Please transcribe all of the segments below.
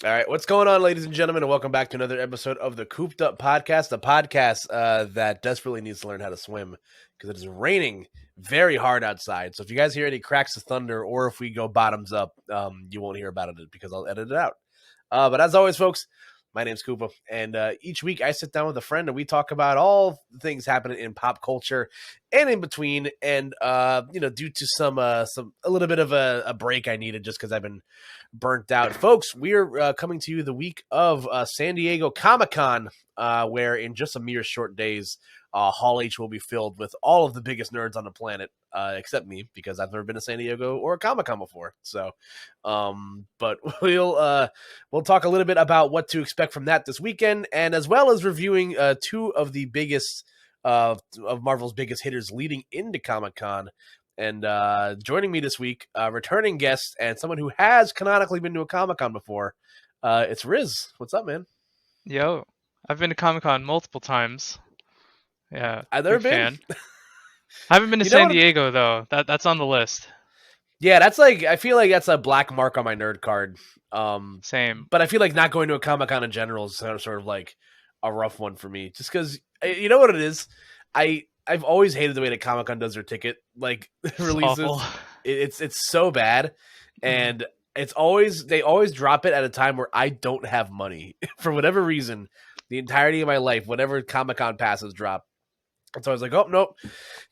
All right, what's going on, ladies and gentlemen, and welcome back to another episode of the Koop'd podcast, the podcast that desperately needs to learn how to swim because it is raining very hard outside. So if you guys hear any cracks of thunder or if we go bottoms up, you won't hear about it because I'll edit it out. But as always, folks, my name's Koopa, and each week I sit down with a friend and we talk about all the things happening in pop culture and in between. And due to some a little bit of a break I needed just because I've been burnt out, folks, we're coming to you the week of San Diego Comic-Con, where in just a mere short days, Hall H will be filled with all of the biggest nerds on the planet, except me, because I've never been to San Diego or a Comic-Con before. So, but we'll talk a little bit about what to expect from that this weekend, and as well as reviewing two of the biggest of Marvel's biggest hitters leading into Comic-Con. And joining me this week, returning guest and someone who has canonically been to a Comic-Con before, it's Riz. What's up, man? Yo, I've been to Comic Con multiple times. Yeah, I've never big been. fan. I haven't been to You know San what? Diego though. That's on the list. Yeah, that's like, I feel like that's a black mark on my nerd card. Same. But I feel like not going to a Comic-Con in general is sort of like a rough one for me, just because you know what it is. I've always hated the way that Comic-Con does their ticket like It's releases. awful. It's so bad, and they always drop it at a time where I don't have money for whatever reason. The entirety of my life, whenever Comic-Con passes drop, and so I was like, oh, nope,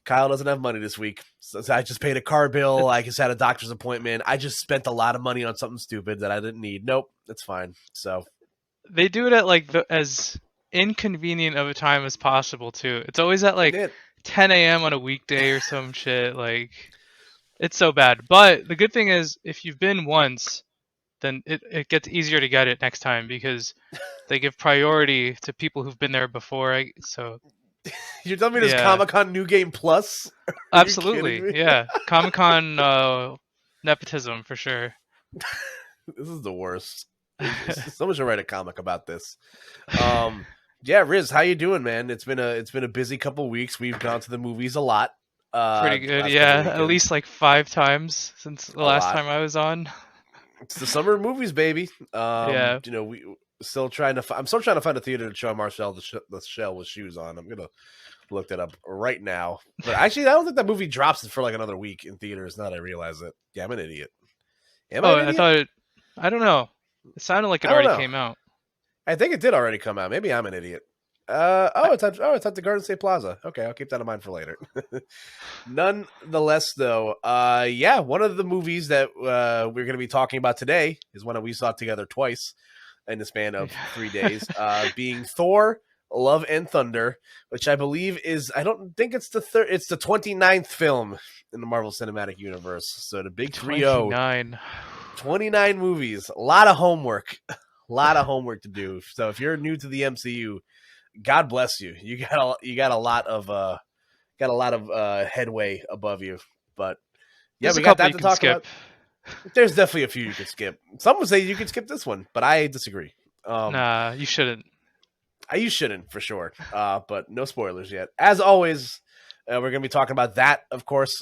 Kyle doesn't have money this week. So I just paid a car bill. I It's just had a doctor's appointment. I just spent a lot of money on something stupid that I didn't need. Nope, it's fine. So they do it at like as inconvenient of a time as possible too. It's always at they like did. 10 a.m. on a weekday or some shit. Like it's so bad. But the good thing is, if you've been once, then it gets easier to get it next time because they give priority to people who've been there before. So You're telling me there's yeah. Comic-Con New Game Plus? Are you kidding Absolutely, me? yeah. Comic Con nepotism for sure. This is the worst. Someone should write a comic about this. Yeah, Riz, how you doing, man? It's been a busy couple weeks. We've gone to the movies a lot. Pretty good, Last couple yeah. At weekends, least like 5 times since the a last lot. time I was on. It's the summer of movies, baby. Yeah, We still trying to. I'm still trying to find a theater to show Marcel the shell with shoes on. I'm gonna look that up right now. But actually, I don't think that movie drops for like another week in theaters. Now that I realize it. Yeah, I'm an idiot. Am I oh, an I idiot? thought I don't know. It sounded like I it don't already know. came out. I think it did already come out. Maybe I'm an idiot. I, It's at the Garden State Plaza. Okay, I'll keep that in mind for later. Nonetheless, though, yeah, one of the movies that we're going to be talking about today is one that we saw together twice in the span of 3 days, being Thor: Love and Thunder, which I believe is, I don't think it's the third, it's the 29th film in the Marvel Cinematic Universe. So the big 3-0, 29. 29 movies, a lot of homework, a lot of homework to do. So if you're new to the MCU, God bless you. You got a lot of headway above you. But yeah, There's a we got couple that you to can talk skip. about. There's definitely a few you could skip. Some would say you could skip this one, but I disagree. Nah, you shouldn't. You shouldn't for sure. But no spoilers yet. As always, we're going to be talking about that, of course.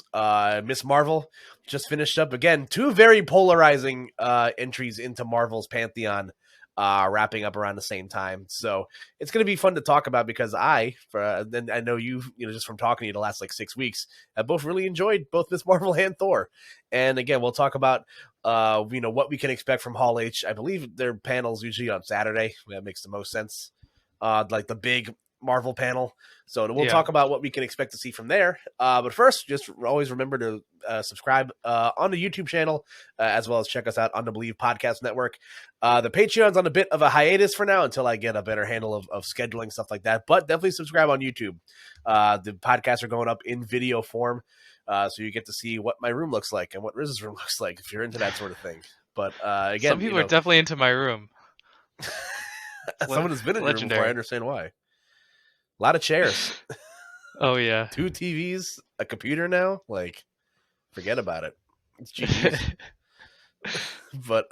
Miss Marvel just finished up again. Two very polarizing entries into Marvel's pantheon, wrapping up around the same time. So it's going to be fun to talk about because I know you just from talking to you the last like 6 weeks, have both really enjoyed both Miss Marvel and Thor. And again, we'll talk about what we can expect from Hall H. I believe their panels usually on Saturday. That makes the most sense. Like the big Marvel panel. So we'll Yeah. talk about what we can expect to see from there. But first, just always remember to subscribe on the YouTube channel, as well as check us out on the Believe Podcast Network. The Patreon's on a bit of a hiatus for now until I get a better handle of scheduling, stuff like that. But definitely subscribe on YouTube. The podcasts are going up in video form, so you get to see what my room looks like and what Riz's room looks like if you're into that sort of thing. But Some again, people are definitely into my room. someone has been It's in your room before. I legendary. understand why. A lot of chairs. Oh yeah. Two TVs, a computer now. Like, forget about it. It's GG's. But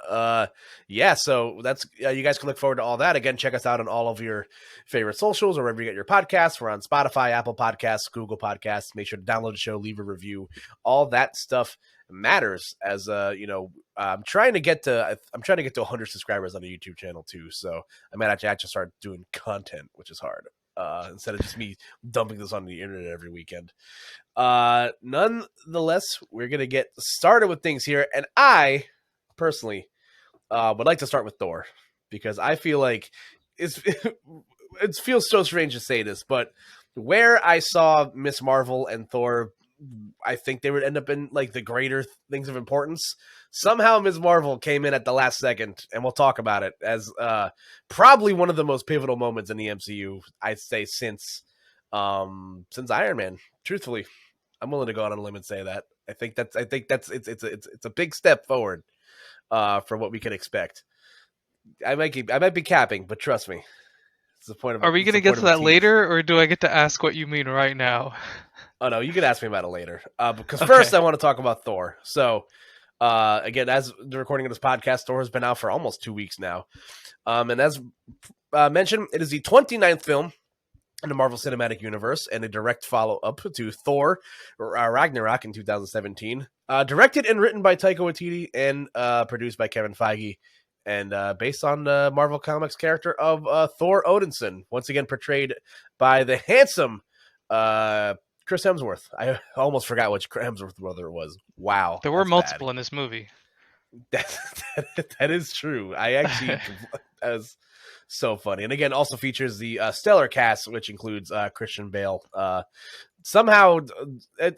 yeah, so that's you guys can look forward to all that. Again, check us out on all of your favorite socials or wherever you get your podcasts. We're on Spotify, Apple Podcasts, Google Podcasts. Make sure to download the show, leave a review. All that stuff matters. As I'm trying to get to 100 subscribers on the YouTube channel too. So I might actually start doing content, which is hard. Instead of just me dumping this on the internet every weekend. Nonetheless, we're gonna get started with things here, and I personally would like to start with Thor because I feel like it feels so strange to say this, but where I saw Miss Marvel and Thor, I think they would end up in like the greater things of importance. Somehow Ms. Marvel came in at the last second, and we'll talk about it as probably one of the most pivotal moments in the MCU, I'd say, since Iron Man. Truthfully, I'm willing to go out on a limb and say that. I think that's it's a big step forward for what we can expect. I might be capping, but trust me, it's the point of. Are we gonna get to that later, or do I get to ask what you mean right now? Oh no, you can ask me about it later. Because Okay. first I want to talk about Thor. So, again, as the recording of this podcast, Thor has been out for almost 2 weeks now. And as mentioned, it is the 29th film in the Marvel Cinematic Universe and a direct follow-up to Thor Ragnarok in 2017. Directed and written by Taika Waititi and produced by Kevin Feige. And based on the Marvel Comics character of Thor Odinson, once again portrayed by the handsome Chris Hemsworth. I almost forgot which Hemsworth brother it was. Wow. There were multiple in this movie. That is true. I actually, that was so funny. And again, also features the stellar cast, which includes Christian Bale. Somehow,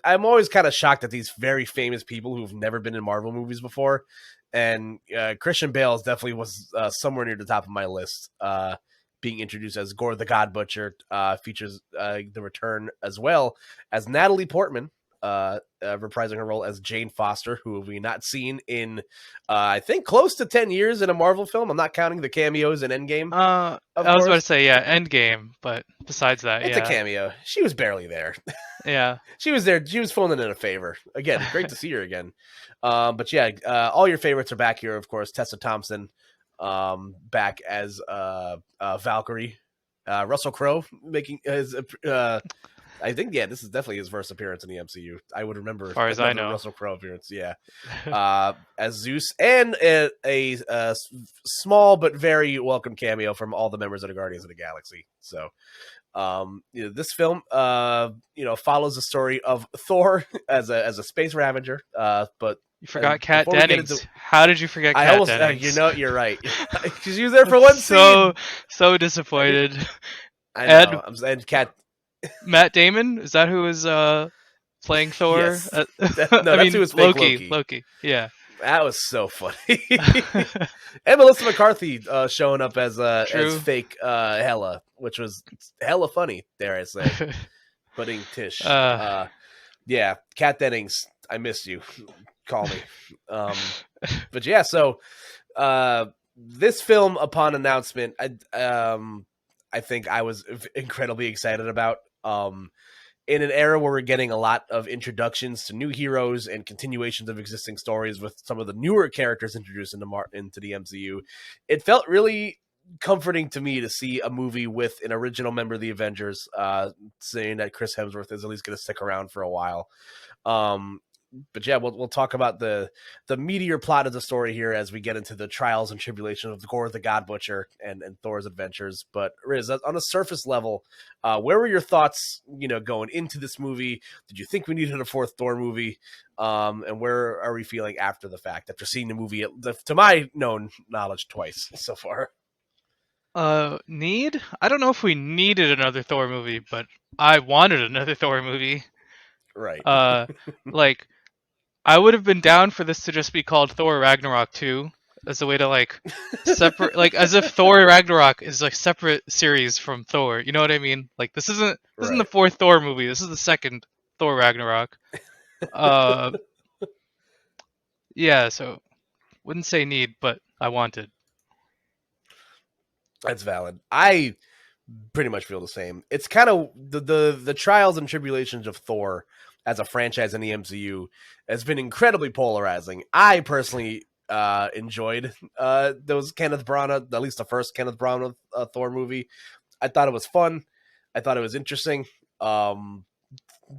I'm always kind of shocked at these very famous people who've never been in Marvel movies before. And Christian Bale definitely was somewhere near the top of my list. Being introduced as Gore the God Butcher, features the return as well as Natalie Portman, reprising her role as Jane Foster, who we not seen in, I think, close to 10 years in a Marvel film. I'm not counting the cameos in Endgame. I was about to say, yeah, Endgame, but besides that, it's a cameo. She was barely there. Yeah. She was there. She was phoning in a favor. Again, great to see her again. But yeah, all your favorites are back here, of course. Tessa Thompson, back as Valkyrie. Russell Crowe making his I think this is definitely his first appearance in the MCU. I would remember as far as I know Russell Crowe appearance, as Zeus, and a small but very welcome cameo from all the members of the Guardians of the Galaxy. So this film follows the story of Thor as a space Ravager, but you forgot Kat Dennings. How did you forget Kat Dennings? You're right. Because she was there for one scene. So disappointed. I know. And Kat. Matt Damon? Is that who is playing Thor? Yes. That's who was Loki. Yeah. That was so funny. And Melissa McCarthy showing up as fake Hela, which was hella funny, dare I say. Putting Tish. Yeah, Kat Dennings, I miss you. Call me. But yeah, so this film, upon announcement, I think I was incredibly excited about. In an era where we're getting a lot of introductions to new heroes and continuations of existing stories with some of the newer characters introduced into the MCU, it felt really comforting to me to see a movie with an original member of the Avengers, saying that Chris Hemsworth is at least going to stick around for a while. But yeah, we'll talk about the meatier plot of the story here as we get into the trials and tribulations of Gore the God Butcher and Thor's adventures. But Riz, on a surface level, where were your thoughts, going into this movie? Did you think we needed a fourth Thor movie? And where are we feeling after the fact, after seeing the movie, to my known knowledge, twice so far? Need? I don't know if we needed another Thor movie, but I wanted another Thor movie. Right. I would have been down for this to just be called Thor Ragnarok 2 as a way to separate, as if Thor Ragnarok is separate series from Thor. You know what I mean? This isn't the fourth Thor movie. This is the second Thor Ragnarok. Yeah, so wouldn't say need, but I wanted. That's valid. I pretty much feel the same. It's kind of the trials and tribulations of Thor as a franchise in the MCU has been incredibly polarizing. I personally enjoyed those Kenneth Branagh, at least the first Kenneth Branagh Thor movie. I thought it was fun. I thought it was interesting.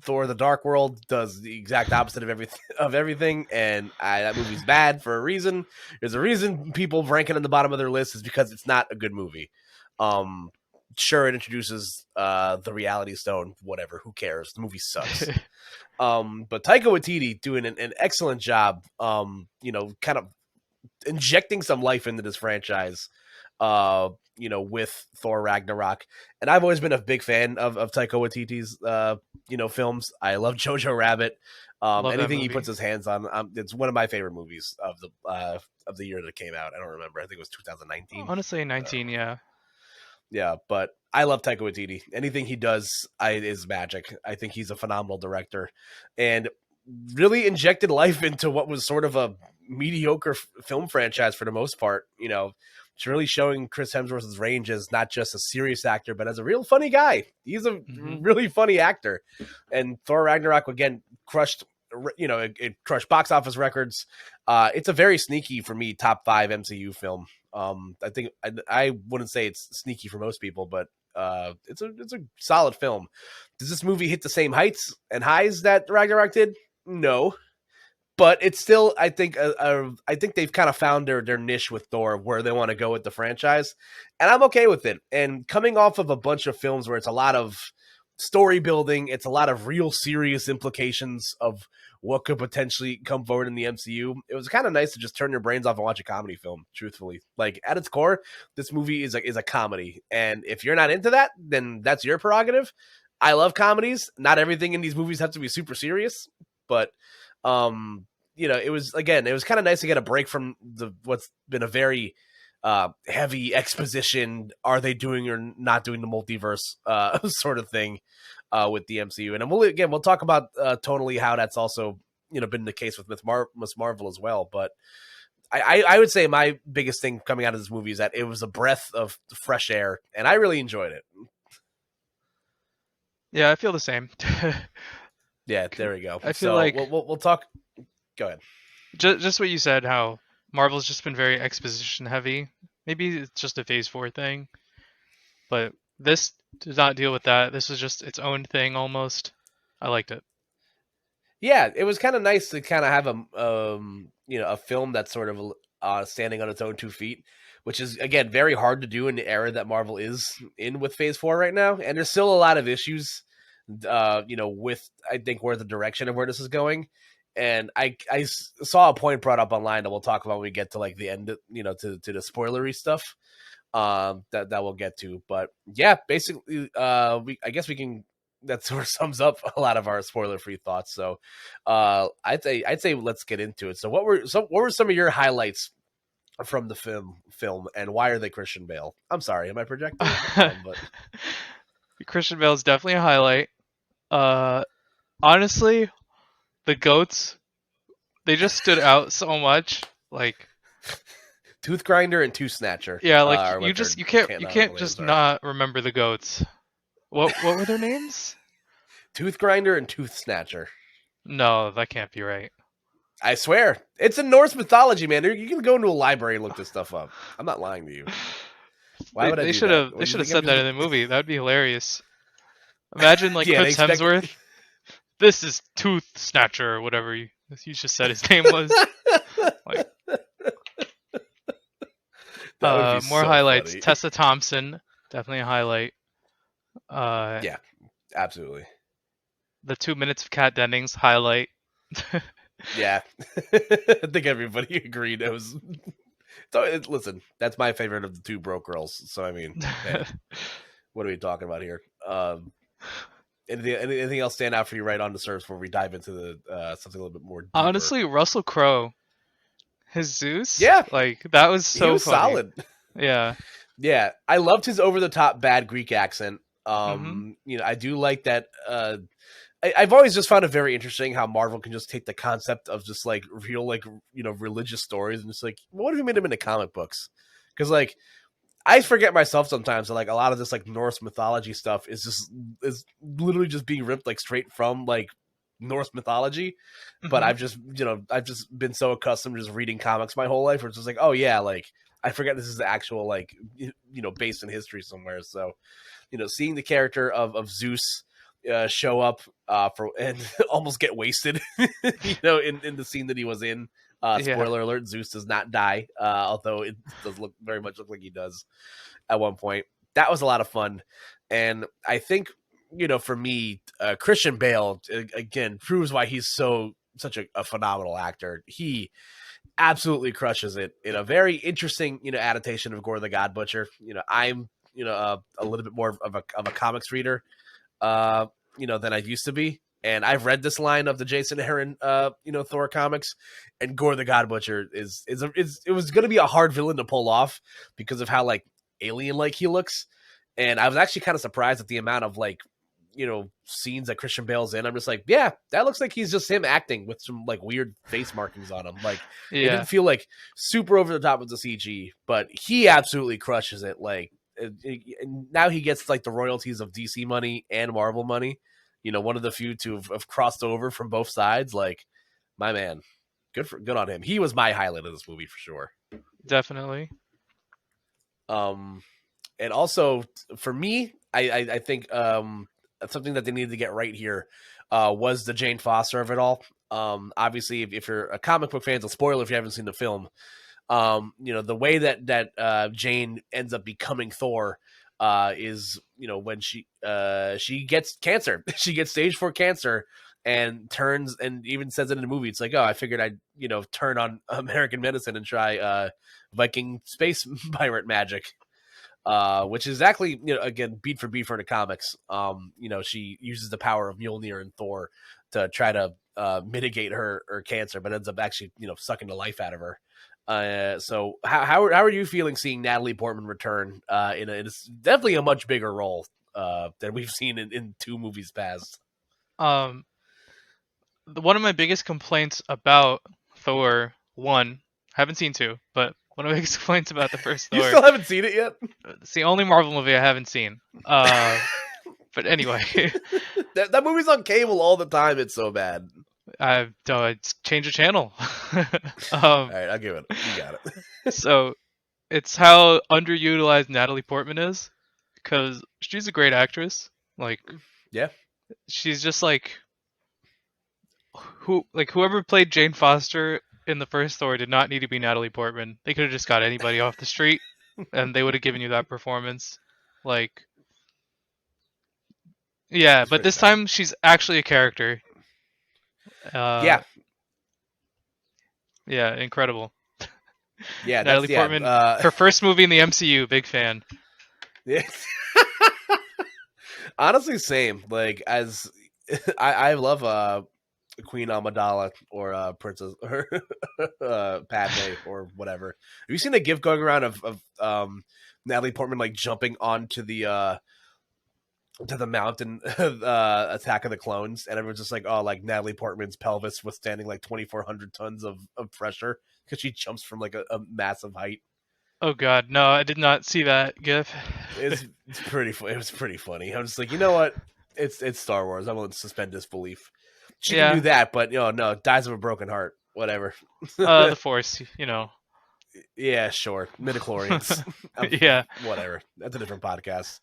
Thor: The Dark World does the exact opposite of everything, and that movie's bad for a reason. There's a reason people rank it in the bottom of their list is because it's not a good movie. Sure, it introduces the Reality Stone, whatever. Who cares? The movie sucks. But Taika Waititi doing an excellent job. Kind of injecting some life into this franchise. With Thor Ragnarok. And I've always been a big fan of Taika Waititi's, films. I love Jojo Rabbit. Anything he puts his hands on, it's one of my favorite movies of the year that it came out. I don't remember. I think it was 2019. Honestly, 19, yeah. Yeah, but I love Taika Waititi. Anything he does is magic. I think he's a phenomenal director and really injected life into what was sort of a mediocre film franchise for the most part. It's really showing Chris Hemsworth's range as not just a serious actor, but as a real funny guy. He's a really funny actor. And Thor Ragnarok, again, crushed, it crushed box office records. It's a very sneaky, for me, top 5 MCU film. I think I wouldn't say it's sneaky for most people, but it's a solid film. Does this movie hit the same heights and highs that Ragnarok did? No. But it's still, I think they've kind of found their niche with Thor, where they want to go with the franchise, and I'm okay with it. And coming off of a bunch of films where it's a lot of story building, it's a lot of real serious implications of what could potentially come forward in the MCU. It was kind of nice to just turn your brains off and watch a comedy film. Truthfully, like at its core, this movie is a comedy, and if you're not into that, then that's your prerogative. I love comedies. Not everything in these movies have to be super serious, but. It was kind of nice to get a break from what's been a very heavy exposition. Are they doing or not doing the multiverse sort of thing with the MCU? And we'll talk about tonally how that's also been the case with Miss Marvel as well. But I would say my biggest thing coming out of this movie is that it was a breath of fresh air, and I really enjoyed it. Yeah, I feel the same. Yeah, there we go. I feel like we'll talk. Go ahead. Just what you said, how Marvel's just been very exposition heavy. Maybe it's just a Phase 4 thing, but this did not deal with that. This was just its own thing almost. I liked it. Yeah, it was kind of nice to kind of have a film that's sort of standing on its own 2 feet, which is again very hard to do in the era that Marvel is in with Phase 4 right now, and there's still a lot of issues. With I think where the direction of where this is going. And I saw a point brought up online that we'll talk about when we get to like the end, to the spoilery stuff that we'll get to. But yeah, basically, I guess we can. That sort of sums up a lot of our spoiler-free thoughts. So I'd say let's get into it. So what were some of your highlights from the film, and why are they Christian Bale? I'm sorry, am I projecting? But Christian Bale is definitely a highlight. Honestly, the goats, they just stood out so much. Like Tooth Grinder and Tooth Snatcher. Yeah, like you can't just not remember the goats. What were their names? Tooth Grinder and Tooth Snatcher. No, that can't be right. I swear, it's in Norse mythology, man. You can go into a library and look this stuff up. I'm not lying to you. Why would I? They should have said that in the movie. That would be hilarious. Imagine like Chris Hemsworth. This is Tooth Snatcher or whatever you just said his name was. Like, more so highlights. Funny. Tessa Thompson, definitely a highlight. Yeah, absolutely. The 2 minutes of Kat Dennings, highlight. Yeah, I think everybody agreed. It was. Listen, that's my favorite of the 2 broke girls. So I mean, man, what are we talking about here? Anything else stand out for you right on the surface before we dive into the something a little bit more deeper? Honestly, Russell Crowe, his Zeus, yeah, like that was so he was funny. Solid. Yeah. I loved his over the top bad Greek accent. I do like that. I've always just found it very interesting how Marvel can just take the concept of just like real religious stories and just like, what if we made them into comic books? Because like I forget myself sometimes that like a lot of this like Norse mythology stuff is literally just being ripped like straight from like Norse mythology, but Mhm. I've just been so accustomed to just reading comics my whole life, where it's just like, oh yeah, like I forget this is the actual like based in history somewhere. So seeing the character of Zeus show up for and almost get wasted, in the scene that he was in. Yeah. Spoiler alert: Zeus does not die, although it does very much look like he does at one point. That was a lot of fun, and I think for me, Christian Bale again proves why he's such a phenomenal actor. He absolutely crushes it in a very interesting adaptation of Gore the God Butcher. I'm a little bit more of a comics reader than I used to be. And I've read this line of the Jason Aaron, Thor comics, and Gore the God Butcher it was going to be a hard villain to pull off because of how like alien like he looks. And I was actually kind of surprised at the amount of like, scenes that Christian Bale's in. I'm just like, yeah, that looks like he's just him acting with some like weird face markings on him. Like it Yeah. didn't feel like super over the top with the CG, but he absolutely crushes it. Like now he gets like the royalties of DC money and Marvel money. One of the few to have crossed over from both sides. Like my man, good on him. He was my highlight of this movie for sure. Definitely. And also for me, I think something that they needed to get right here was the Jane Foster of it all. Obviously, if you're a comic book fan, it's a spoiler if you haven't seen the film. The way that Jane ends up becoming Thor is when she gets cancer. She gets stage 4 cancer and turns and even says it in the movie. It's like, oh, I figured I'd turn on American medicine and try Viking space pirate magic. Which is exactly, again, beat for beat for the comics. She uses the power of Mjolnir and Thor to try to mitigate her cancer, but ends up actually, sucking the life out of her. So how are you feeling seeing Natalie Portman return in it's definitely a much bigger role than we've seen in 2 movies past? Um, one of my biggest complaints about Thor 1, I haven't seen 2, but one of my biggest complaints about the first You Thor, still haven't seen it yet? it's the only Marvel movie I haven't seen. But anyway, that movie's on cable all the time. It's so bad. I'd change the channel. All right, I'll give it. You got it. So it's how underutilized Natalie Portman is, because she's a great actress. Like, Yeah. she's just like whoever played Jane Foster in the first Thor did not need to be Natalie Portman. They could have just got anybody off the street, and they would have given you that performance. Like, yeah, It's but pretty this bad. time she's actually a character. Yeah. Yeah, incredible. Yeah, Natalie Portman, her first movie in the MCU, big fan. Yeah. Honestly, same. Like as I love Queen Amidala or Princess or Padme or whatever. Have you seen the gif going around of Natalie Portman like jumping onto the to the mountain Attack of the Clones, and everyone's just like, oh, like Natalie Portman's pelvis withstanding like 2,400 tons of pressure because she jumps from like a massive height. Oh God, no, I did not see that gif. It's pretty. It was pretty funny. I'm just like, you know what? It's Star Wars. I'm willing to suspend disbelief. She can do Yeah, that, but no, dies of a broken heart. Whatever. the Force, you know. Yeah, sure. Midichlorians. Yeah. Whatever. That's a different podcast.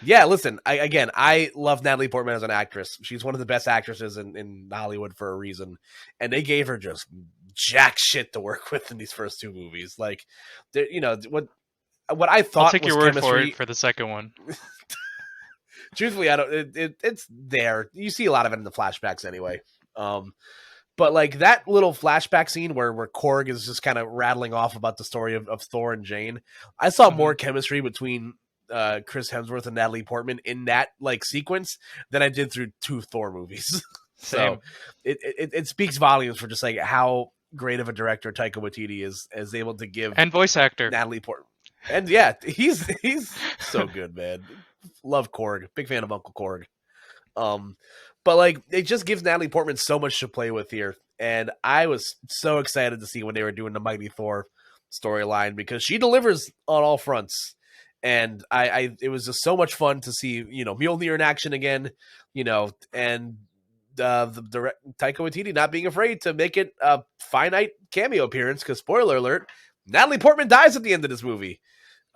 Yeah, listen, I love Natalie Portman as an actress. She's one of the best actresses in Hollywood for a reason. And they gave her just jack shit to work with in these first 2 movies. Like, what I I'll thought take was your word for chemistry. it for the second one. Truthfully, I don't. It's there. You see a lot of it in the flashbacks anyway. But like that little flashback scene where Korg is just kind of rattling off about the story of Thor and Jane, I saw more chemistry between Chris Hemsworth and Natalie Portman in that like sequence than I did through 2 Thor movies. So it speaks volumes for just like how great of a director Taika Waititi is able to give And voice actor. Natalie Portman. And yeah, he's so good, man. Love Korg. Big fan of Uncle Korg. But like it just gives Natalie Portman so much to play with here. And I was so excited to see when they were doing the Mighty Thor storyline because she delivers on all fronts. And it was just so much fun to see, Mjolnir in action again, and the Taika Waititi not being afraid to make it a finite cameo appearance, because spoiler alert, Natalie Portman dies at the end of this movie.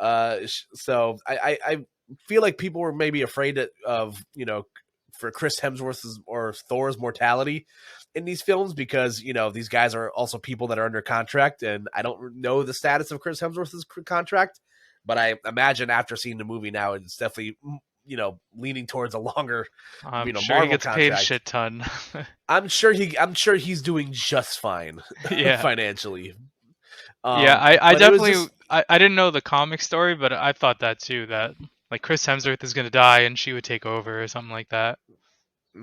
So I feel like people were maybe afraid of, you know, for Chris Hemsworth's or Thor's mortality in these films, because, you know, these guys are also people that are under contract, and I don't know the status of Chris Hemsworth's contract, but I imagine after seeing the movie now, it's definitely, you know, leaning towards a longer, I'm you know, sure Marvel he gets contract. paid a shit ton. I'm sure he's doing just fine Yeah. financially. Yeah, I but it was definitely just- I didn't know the comic story, but I thought that too, that like Chris Hemsworth is gonna die and she would take over or something like that.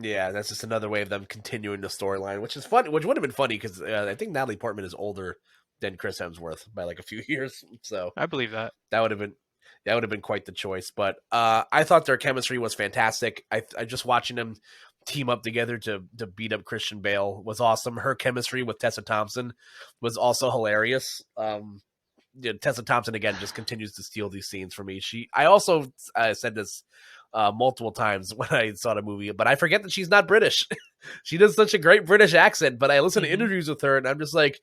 yeah, that's just another way of them continuing the storyline, which is fun. Which would have been funny because I think Natalie Portman is older than Chris Hemsworth by like a few years, so I believe that. that would have been quite the choice. But I thought their chemistry was fantastic. I just watching them team up together to beat up Christian Bale was awesome. Her chemistry with Tessa Thompson was also hilarious. Yeah, Tessa Thompson again just continues to steal these scenes for me. I also said this multiple times when I saw the movie, but I forget that she's not British. She does such a great British accent, but I listen to interviews with her and I'm just like,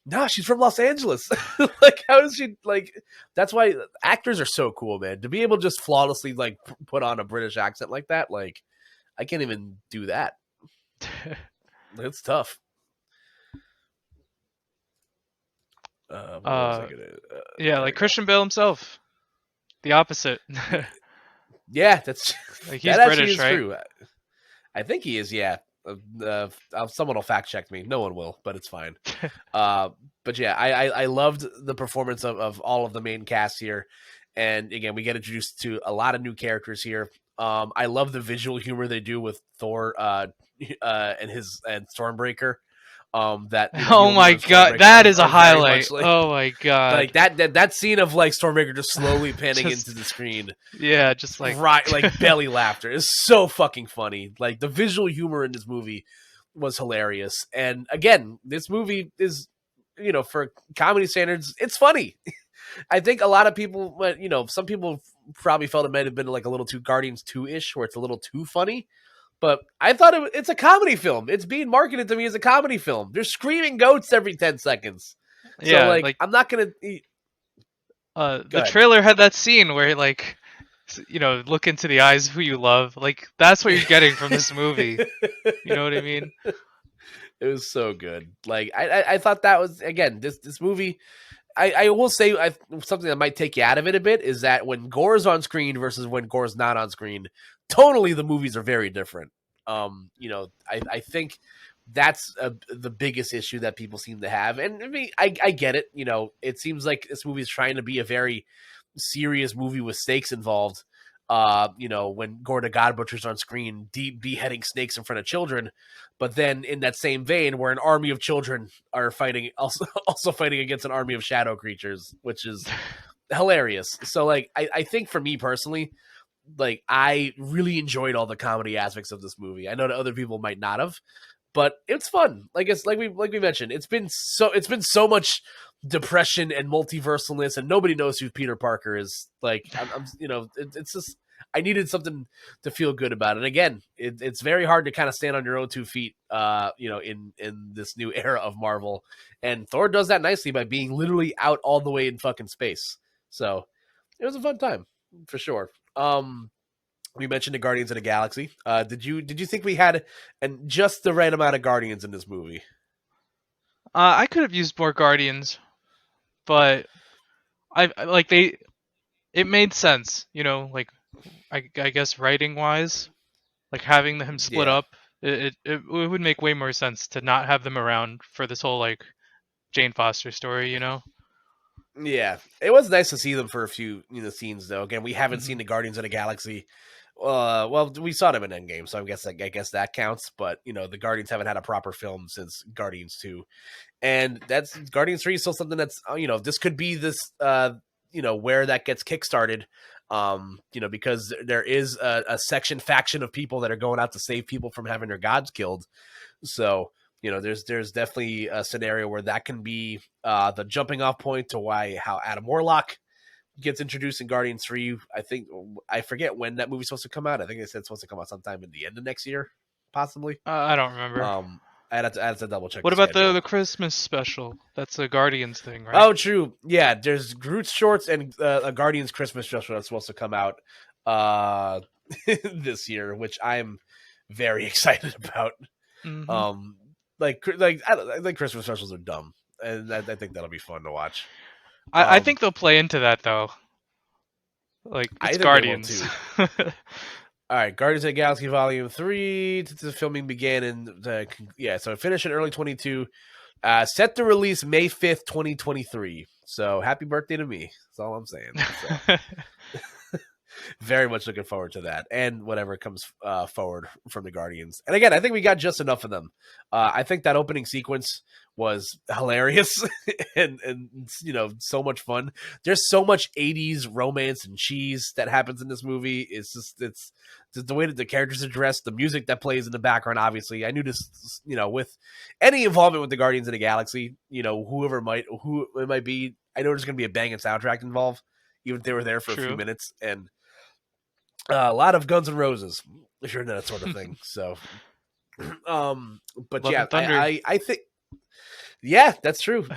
no, she's from Los Angeles. Like, how does she, like, that's why actors are so cool, man. To be able to just flawlessly, like, put on a British accent like that, like, I can't even do that. It's tough. What was I gonna, yeah, like Christian Bale himself, the opposite. Yeah, that's Like he's that British, actually is right? true. I think he is. Yeah. Someone will fact check me. No one will, but it's fine. But yeah, I loved the performance of all of the main cast here, and again, we get introduced to a lot of new characters here. I love the visual humor they do with Thor, and Stormbreaker. That, you know, Oh Mjolnir my and god, Stormbreaker that is a are very highlight. much like, Oh my god. like that scene of like Stormbreaker just slowly panning Just- into the screen. Yeah, just like Right, like belly laughter is so fucking funny. Like the visual humor in this movie was hilarious. And again, this movie is, you know, for comedy standards, it's funny. I think a lot of people, you know, some people probably felt it might have been like a little too Guardians 2-ish, where it's a little too funny. But I thought it's a comedy film. It's being marketed to me as a comedy film. There's screaming goats every 10 seconds. yeah, So like, like I'm not going to... the ahead. trailer had that scene where like you know, look into the eyes of who you love. Like that's what you're getting from this movie. You know what I mean? It was so good. Like I thought that was, again, this movie. I will say something that might take you out of it a bit is that when Gore's on screen versus when Gore's not on screen, tonally the movies are very different. You know, I think that's the biggest issue that people seem to have, and I mean, I get it. You know, it seems like this movie is trying to be a very serious movie with stakes involved. You know, when Gore the God Butcher's on screen, beheading snakes in front of children, but then in that same vein, where an army of children are fighting, also fighting against an army of shadow creatures, which is hilarious. So, like, I think for me personally, like, I really enjoyed all the comedy aspects of this movie. I know that other people might not have, but it's fun. Like we mentioned, it's been so much depression and multiversalness, and nobody knows who Peter Parker is. Like, I'm you know, it's just, I needed something to feel good about. And again, it's very hard to kind of stand on your own 2 feet, you know, in this new era of Marvel. And Thor does that nicely by being literally out all the way in fucking space. So it was a fun time for sure. We mentioned the Guardians of the Galaxy. Did you think we had just the right amount of Guardians in this movie? I could have used more Guardians, but it made sense, you know, like I guess writing wise, like having him split Yeah. up, it would make way more sense to not have them around for this whole like Jane Foster story, you know? Yeah, it was nice to see them for a few, you know, scenes though. Again, we haven't seen the Guardians of the Galaxy. Well, we saw them in Endgame, so I guess that counts. But you know, the Guardians haven't had a proper film since Guardians 2, and that's Guardians 3 is still something that's, you know, this could be this, you know, where that gets kickstarted. You know, because there is a faction of people that are going out to save people from having their gods killed. So, you know, there's definitely a scenario where that can be the jumping off point to how Adam Warlock gets introduced in Guardians 3. I forget when that movie's supposed to come out. I think they said it's supposed to come out sometime in the end of next year. possibly. I don't remember. I'd have to double check. What the about schedule. the Christmas special? That's a Guardians thing, right? Oh, true. Yeah, there's Groot shorts and a Guardians Christmas special that's supposed to come out this year, which I'm very excited about. Mm-hmm. I think Christmas specials are dumb, and I think that'll be fun to watch. I think they'll play into that though. Like I it's think they will Guardians. too. All right, Guardians of the Galaxy Volume 3. The filming began so finish in early 22. Set to release May 5th, 2023. So happy birthday to me. That's all I'm saying. So, very much looking forward to that and whatever comes forward from the Guardians. And again, I think we got just enough of them. I think that opening sequence was hilarious and so much fun. There's so much 80s romance and cheese that happens in this movie. It's the way that the characters are dressed, the music that plays in the background. Obviously, I knew this, with any involvement with the Guardians of the Galaxy, who it might be, I know there's going to be a banging soundtrack involved, even if they were there for a few minutes, and a lot of Guns N' Roses, if you're into that sort of thing. So, but yeah, I think, yeah, that's true.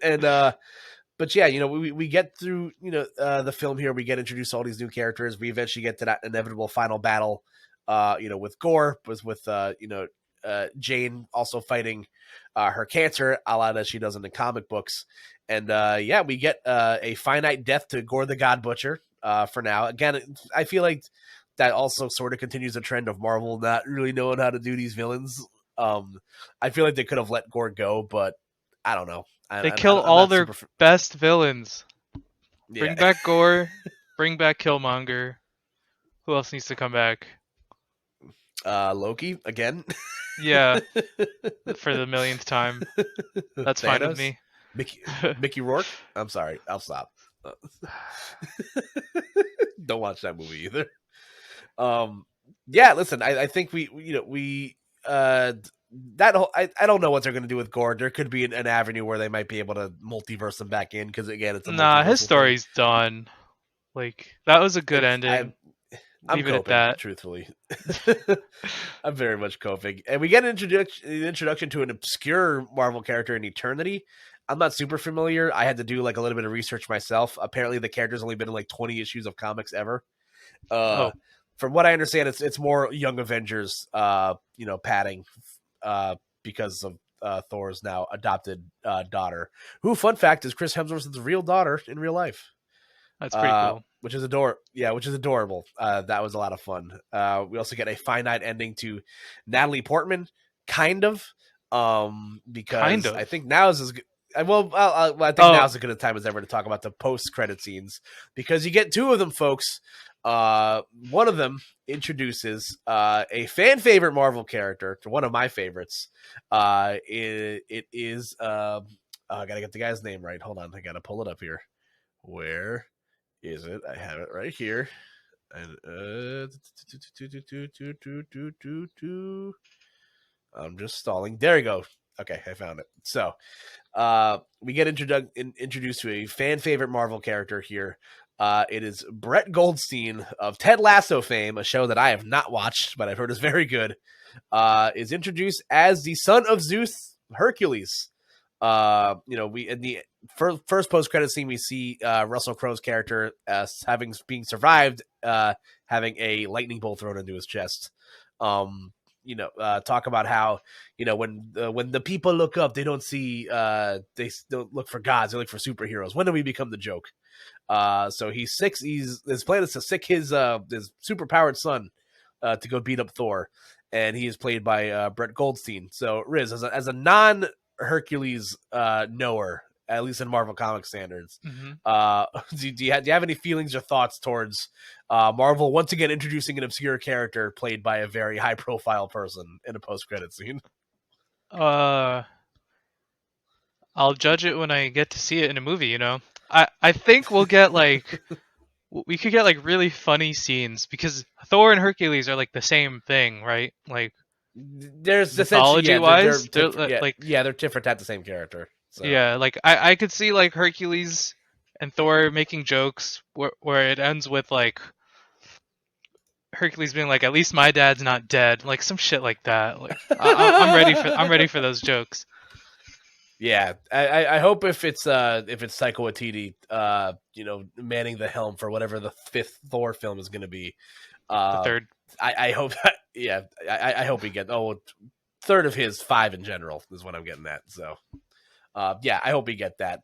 And but yeah, we get through the film here. We get introduced to all these new characters. We eventually get to that inevitable final battle. With Gore, with Jane also fighting her cancer, a la that she does in the comic books. And we get a finite death to Gore the God Butcher. For now, again, I feel like that also sort of continues the trend of Marvel not really knowing how to do these villains. I feel like they could have let Gore go, but I don't know. They kill all their best villains. Yeah. Bring back Gore. Bring back Killmonger. Who else needs to come back? Loki again. Yeah, for the millionth time. That's fine with me. Mickey Rourke. I'm sorry. I'll stop. Don't watch that movie either. Listen, I think that whole, I don't know what they're going to do with Gore. There could be an avenue where they might be able to multiverse him back in, because again, it's his story's done. Like, that was a good ending. I'm coping, at that. Truthfully. I'm very much coping. And we get an introduction to an obscure Marvel character in Eternity. I'm not super familiar. I had to do like a little bit of research myself. Apparently the character's only been in like 20 issues of comics ever. From what I understand, it's more Young Avengers, padding, because of Thor's now adopted daughter, who, fun fact, is Chris Hemsworth's real daughter in real life. That's pretty cool. Which is adorable. That was a lot of fun. We also get a finite ending to Natalie Portman, kind of, because I think now is as good. I think now's as good a time as ever to talk about the post-credit scenes, because you get two of them, folks. One of them introduces a fan favorite Marvel character, one of my favorites. It is I gotta get the guy's name right. Hold on, I gotta pull it up here. Where is it? I have it right here. And I'm just stalling. There you go. Okay, I found it. So, we get introduced to a fan favorite Marvel character here. It is Brett Goldstein of Ted Lasso fame, a show that I have not watched, but I've heard is very good. Is introduced as the son of Zeus, Hercules. We in the first post credit scene, we see Russell Crowe's character being survived, having a lightning bolt thrown into his chest. Talk about how, when the people look up, they don't see, they don't look for gods, they look for superheroes. When do we become the joke? So he's sick. His plan is to sick his super powered son to go beat up Thor, and he is played by Brett Goldstein. So Riz, as a non Hercules knower, at least in Marvel comic standards, do you have any feelings or thoughts towards Marvel once again introducing an obscure character played by a very high profile person in a post credit scene? I'll judge it when I get to see it in a movie. I think we could get like really funny scenes, because Thor and Hercules are like the same thing, right? Like, there's mythology-wise, they're different at the same character. So. Yeah, like I could see like Hercules and Thor making jokes where it ends with like Hercules being like, "At least my dad's not dead," like some shit like that. Like I'm ready for those jokes. Yeah, I hope if it's Taika Waititi, manning the helm for whatever the 5th Thor film is going to be. The third. I hope, yeah, I hope he gets third of his 5 in general is what I'm getting at. So, yeah, I hope we get that.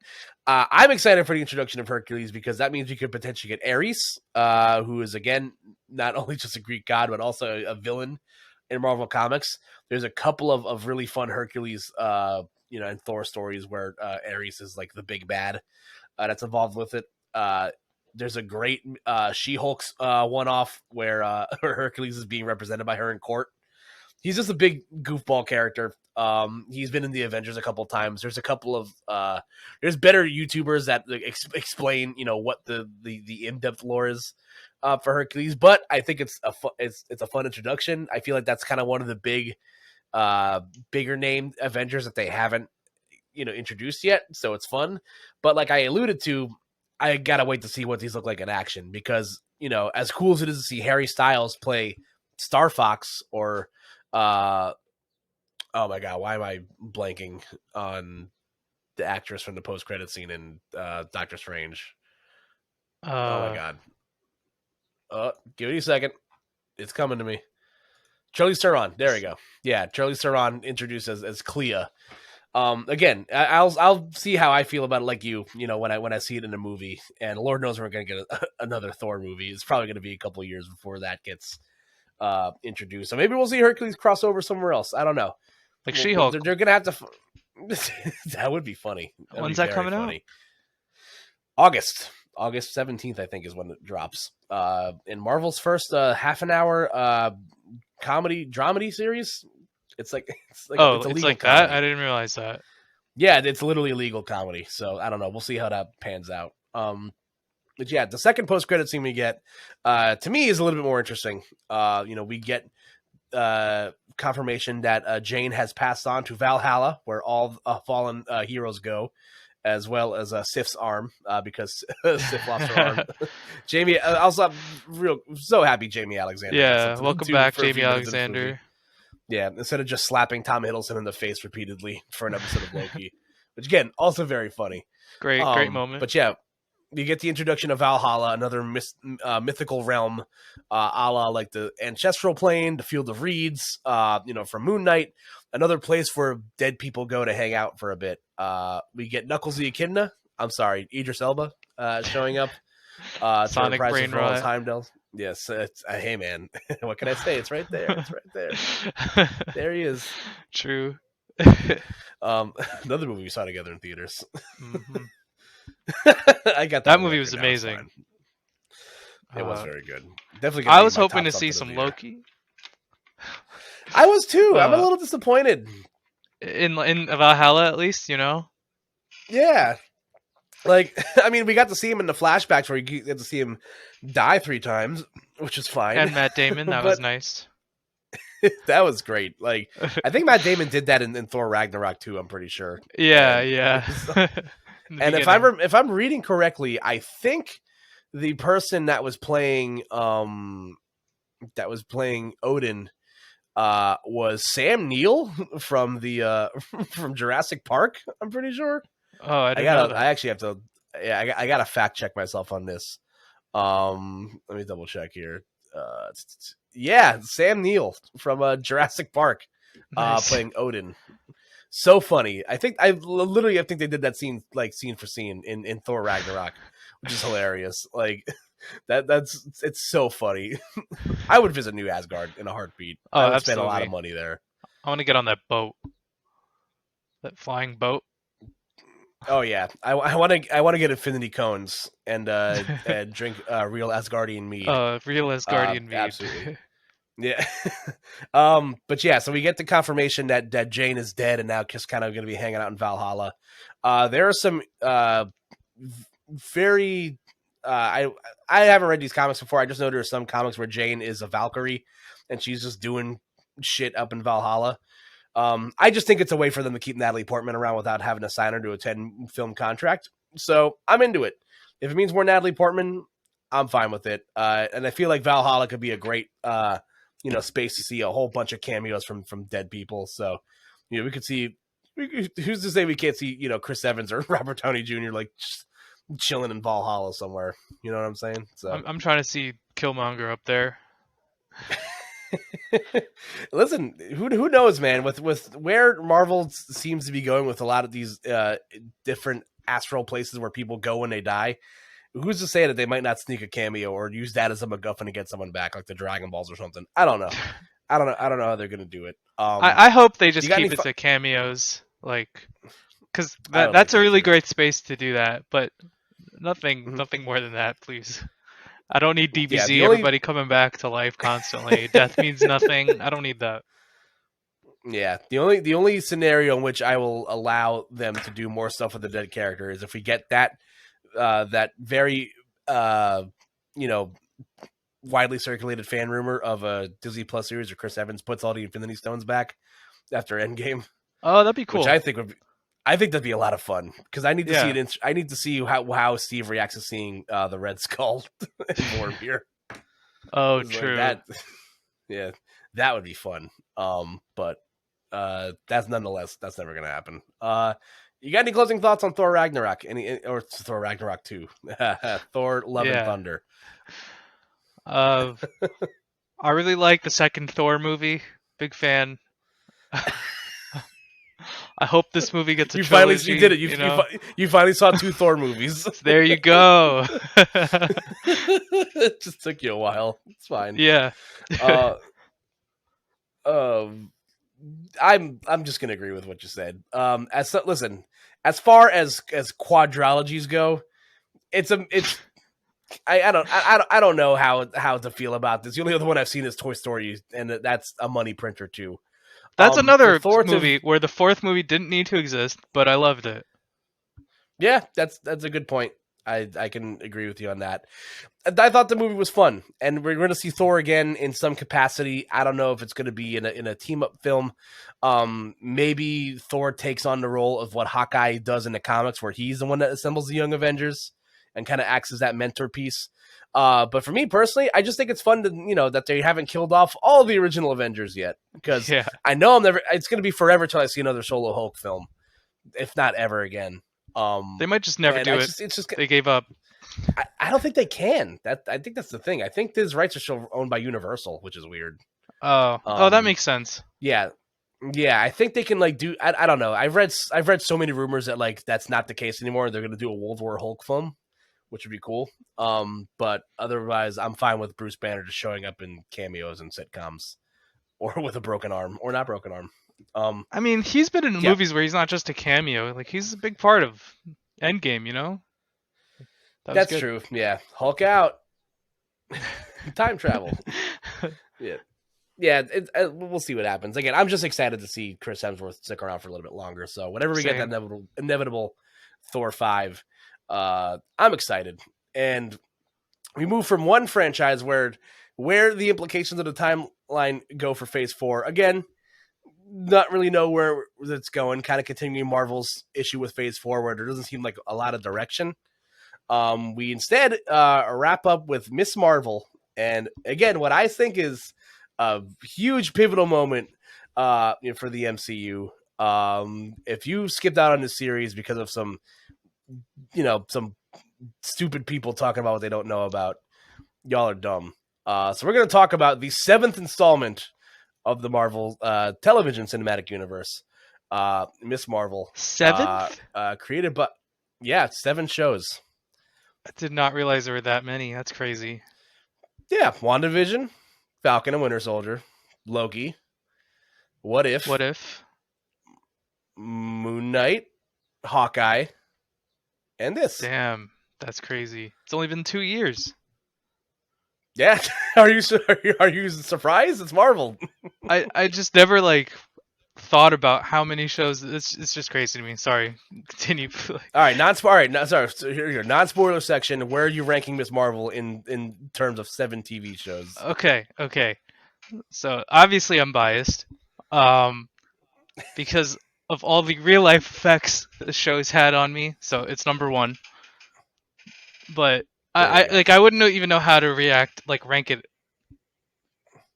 I'm excited for the introduction of Hercules because that means we could potentially get Ares, who is again not only just a Greek god but also a villain in Marvel Comics. There's a couple of really fun Hercules, and Thor stories where Ares is like the big bad that's involved with it. There's a great She-Hulk's one-off where Hercules is being represented by her in court. He's just a big goofball character. He's been in the Avengers a couple of times. There's a couple of there's better YouTubers that explain what the in-depth lore is for Hercules, but I think it's a fun introduction. I feel like that's kind of one of the bigger named Avengers that they haven't introduced yet, so it's fun. But like I alluded to, I gotta wait to see what these look like in action because as cool as it is to see Harry Styles play Star Fox or oh my god, why am I blanking on the actress from the post-credit scene in Doctor Strange? Oh my god. Give me a second. It's coming to me. Charlize Theron. There we go. Yeah, Charlize Theron introduced as Clea. Again, I'll see how I feel about it. Like when I see it in a movie, and Lord knows we're gonna get another Thor movie. It's probably gonna be a couple years before that gets introduced. So maybe we'll see Hercules cross over somewhere else. I don't know. Like She-Hulk. They're gonna have to. That would be funny. When's that coming out? August 17th, I think, is when it drops. In Marvel's first half an hour comedy dramedy series. It's like it's like that. I didn't realize that. Yeah, it's literally a legal comedy. So I don't know. We'll see how that pans out. But yeah, the second post credit scene we get, to me, is a little bit more interesting. We get confirmation that Jane has passed on to Valhalla, where all fallen heroes go, as well as Sif's arm, because Sif lost her arm. Jamie, also so happy Jamie Alexander. Yeah, welcome back, Jamie Alexander. Yeah, instead of just slapping Tom Hiddleston in the face repeatedly for an episode of Loki, which again, also very funny. Great moment. But yeah, you get the introduction of Valhalla, another mythical realm, a la like the ancestral plane, the Field of Reeds, from Moon Knight, another place where dead people go to hang out for a bit. We get Knuckles the Echidna. I'm sorry, Idris Elba showing up. Sonic Brain Rot. Heimdall. Yes, hey man, what can I say? It's right there. It's right there. There he is. True. Another movie we saw together in theaters. Mm-hmm. I got that movie was amazing. It was very good. Definitely. I was hoping to see some Loki. I was too. I'm a little disappointed. In Valhalla, at least, Yeah. Like, I mean, we got to see him in the flashbacks where you get to see him die 3 times, which is fine. And Matt Damon, that was nice. That was great. Like, I think Matt Damon did that in Thor Ragnarok too. I'm pretty sure. Yeah. And if I'm reading correctly, I think the person that was playing Odin was Sam Neill from the from Jurassic Park. I'm pretty sure. Oh, I actually have to. Yeah, I gotta fact check myself on this. Let me double check here. Yeah, Sam Neill from Jurassic Park, nice. Playing Odin. So funny. I think they did that scene for scene in Thor Ragnarok, which is hilarious. Like it's so funny. I would visit New Asgard in a heartbeat. Oh, I would spend a lot of money there. I want to get on that boat, that flying boat. Oh yeah, I want to get infinity cones and drink real Asgardian mead. Real Asgardian mead. Absolutely. Yeah. But yeah, so we get the confirmation that Jane is dead and now just kind of going to be hanging out in Valhalla. There are some very I haven't read these comics before. I just know there are some comics where Jane is a Valkyrie and she's just doing shit up in Valhalla. I just think it's a way for them to keep Natalie Portman around without having to sign her to a 10-film contract. So I'm into it. If it means more Natalie Portman, I'm fine with it. And I feel like Valhalla could be a great space to see a whole bunch of cameos from dead people. So we could see. Who's to say we can't see Chris Evans or Robert Downey Jr. like just chilling in Valhalla somewhere? You know what I'm saying? So I'm trying to see Killmonger up there. listen, who knows, man? With where Marvel seems to be going with a lot of these different astral places where people go when they die, who's to say that they might not sneak a cameo or use that as a MacGuffin to get someone back, like the Dragon Balls or something? I don't know. I don't know how they're gonna do it. I hope they just keep it to cameos, like, because that's a really great space to do that. But nothing more than that, please. I don't need DBZ, everybody coming back to life constantly. Death means nothing. I don't need that. Yeah, the only scenario in which I will allow them to do more stuff with the dead character is if we get that very widely circulated fan rumor of a Disney Plus series where Chris Evans puts all the Infinity Stones back after Endgame. Oh, that'd be cool. Which I think that'd be a lot of fun because I need to see it. I need to see how Steve reacts to seeing the Red Skull in Vormir. Oh, true. Like that would be fun. But that's never gonna happen. You got any closing thoughts on Thor Ragnarok? Or Thor Ragnarok 2? Thor Love and Thunder. I really like the second Thor movie. Big fan. I hope this movie gets a trilogy. You did it. You finally saw 2 Thor movies. There you go. It just took you a while. It's fine. Yeah. I'm just gonna agree with what you said. Listen, as far as quadrologies go, I don't know how to feel about this. The only other one I've seen is Toy Story, and that's a money printer too. That's another movie where the 4th movie didn't need to exist, but I loved it. Yeah, that's a good point. I can agree with you on that. I thought the movie was fun, and we're going to see Thor again in some capacity. I don't know if it's going to be in a team up film. Maybe Thor takes on the role of what Hawkeye does in the comics, where he's the one that assembles the Young Avengers and kind of acts as that mentor piece. But for me personally, I just think it's fun to that they haven't killed off all the original Avengers yet, because I know it's going to be forever till I see another solo Hulk film, if not ever again. They might just never do it. It's just they gave up. I don't think they can. I think that's the thing. I think these rights are still owned by Universal, which is weird. Oh, that makes sense. Yeah. I think they can do. I don't know. I've read so many rumors that that's not the case anymore. They're going to do a World War Hulk film, which would be cool. But otherwise, I'm fine with Bruce Banner just showing up in cameos and sitcoms, or with a broken arm, or not broken arm. I mean, he's been in movies where he's not just a cameo. Like, he's a big part of Endgame, That's true. Yeah. Hulk out. Time travel. Yeah. We'll see what happens. Again, I'm just excited to see Chris Hemsworth stick around for a little bit longer. So whenever we get that inevitable Thor 5, I'm excited. And we move from one franchise where the implications of the timeline go for Phase 4. Again, not really know where it's going, kind of continuing Marvel's issue with Phase 4, where there doesn't seem like a lot of direction. We instead wrap up with Miss Marvel, and again, what I think is a huge pivotal moment for the MCU. If you skipped out on this series because of some stupid people talking about what they don't know about, y'all are dumb. So we're going to talk about the 7th installment of the Marvel television cinematic universe, Miss Marvel. 7th? Created by 7 shows. I did not realize there were that many. That's crazy. Yeah, WandaVision, Falcon and Winter Soldier, Loki, What If, Moon Knight, Hawkeye, and this. Damn, that's crazy. It's only been 2 years. Yeah, are you surprised? It's Marvel. I just never thought about how many shows. It's just crazy to me. Sorry, continue. All right, sorry. So here, non-spoiler section. Where are you ranking Miss Marvel in terms of 7 TV shows? Okay. So obviously I'm biased, because of all the real life effects the show's had on me. So it's number 1. But I wouldn't even know how to rank it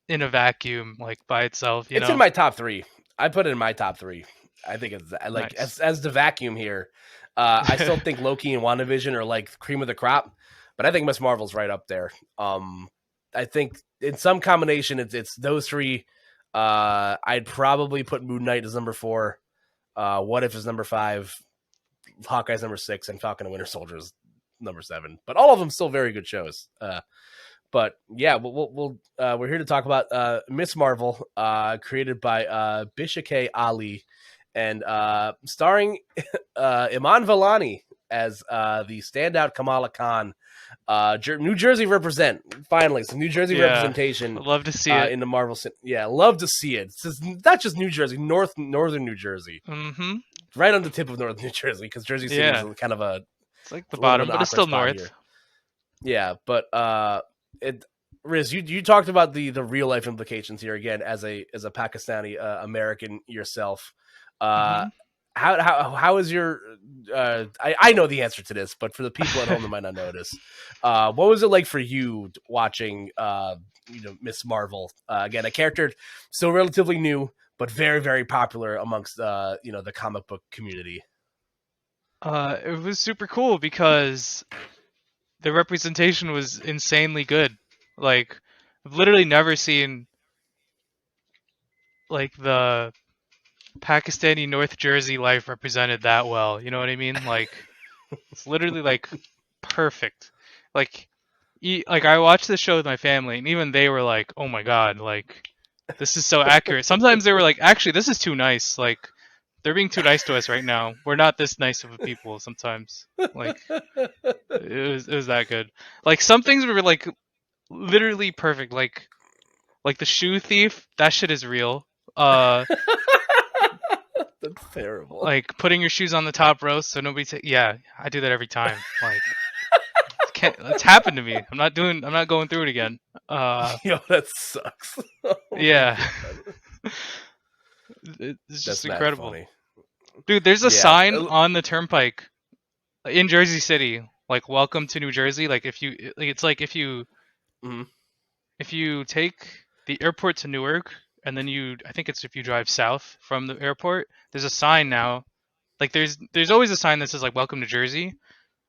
in a vacuum, like by itself. It's in my top 3. I put it in my top 3. I think it's like Nice. as the vacuum here. I still think Loki and WandaVision are like cream of the crop, but I think Miss Marvel's right up there. I think in some combination, it's those 3. I'd probably put Moon Knight as number 4. What If is number 5. Hawkeye's number 6, and Falcon and Winter Soldier is number 7. But all of them still very good shows. But yeah, we're here to talk about Miss Marvel, created by Bishake Ali, and starring Iman Vellani as the standout Kamala Khan. New Jersey represent, finally some New Jersey representation. I'd love to see it in the Marvel. Yeah, love to see it. It's not just New Jersey, northern New Jersey, right on the tip of northern New Jersey, because Jersey City is kind of it's like the bottom, but it's still north. Here. Yeah, but Riz, you talked about the real life implications here again as a Pakistani American yourself. How is your I know the answer to this, but for the people at home that might not know this, what was it like for you watching Miss Marvel, again, a character still relatively new but very, very popular amongst the comic book community? It was super cool because the representation was insanely good. Like, I've literally never seen like the Pakistani North Jersey life represented that well. You know what I mean? Like, it's literally like perfect. Like I watched this show with my family, and even they were like, "Oh my god, like this is so accurate." Sometimes they were like, "Actually, this is too nice. Like, they're being too nice to us right now. We're not this nice of a people." Sometimes, like, it was that good. Like, some things were like literally perfect. Like the shoe thief. That shit is real. That's terrible. Like putting your shoes on the top row so nobody. Yeah, I do that every time. Like, it's happened to me. I'm not going through it again. Yo, that sucks. Yeah. It's just incredible. Funny. Dude, there's a sign on the turnpike in Jersey City, like "Welcome to New Jersey." Like if you take the airport to Newark, and then I think it's if you drive south from the airport, there's a sign now. Like there's always a sign that says like "Welcome to Jersey,"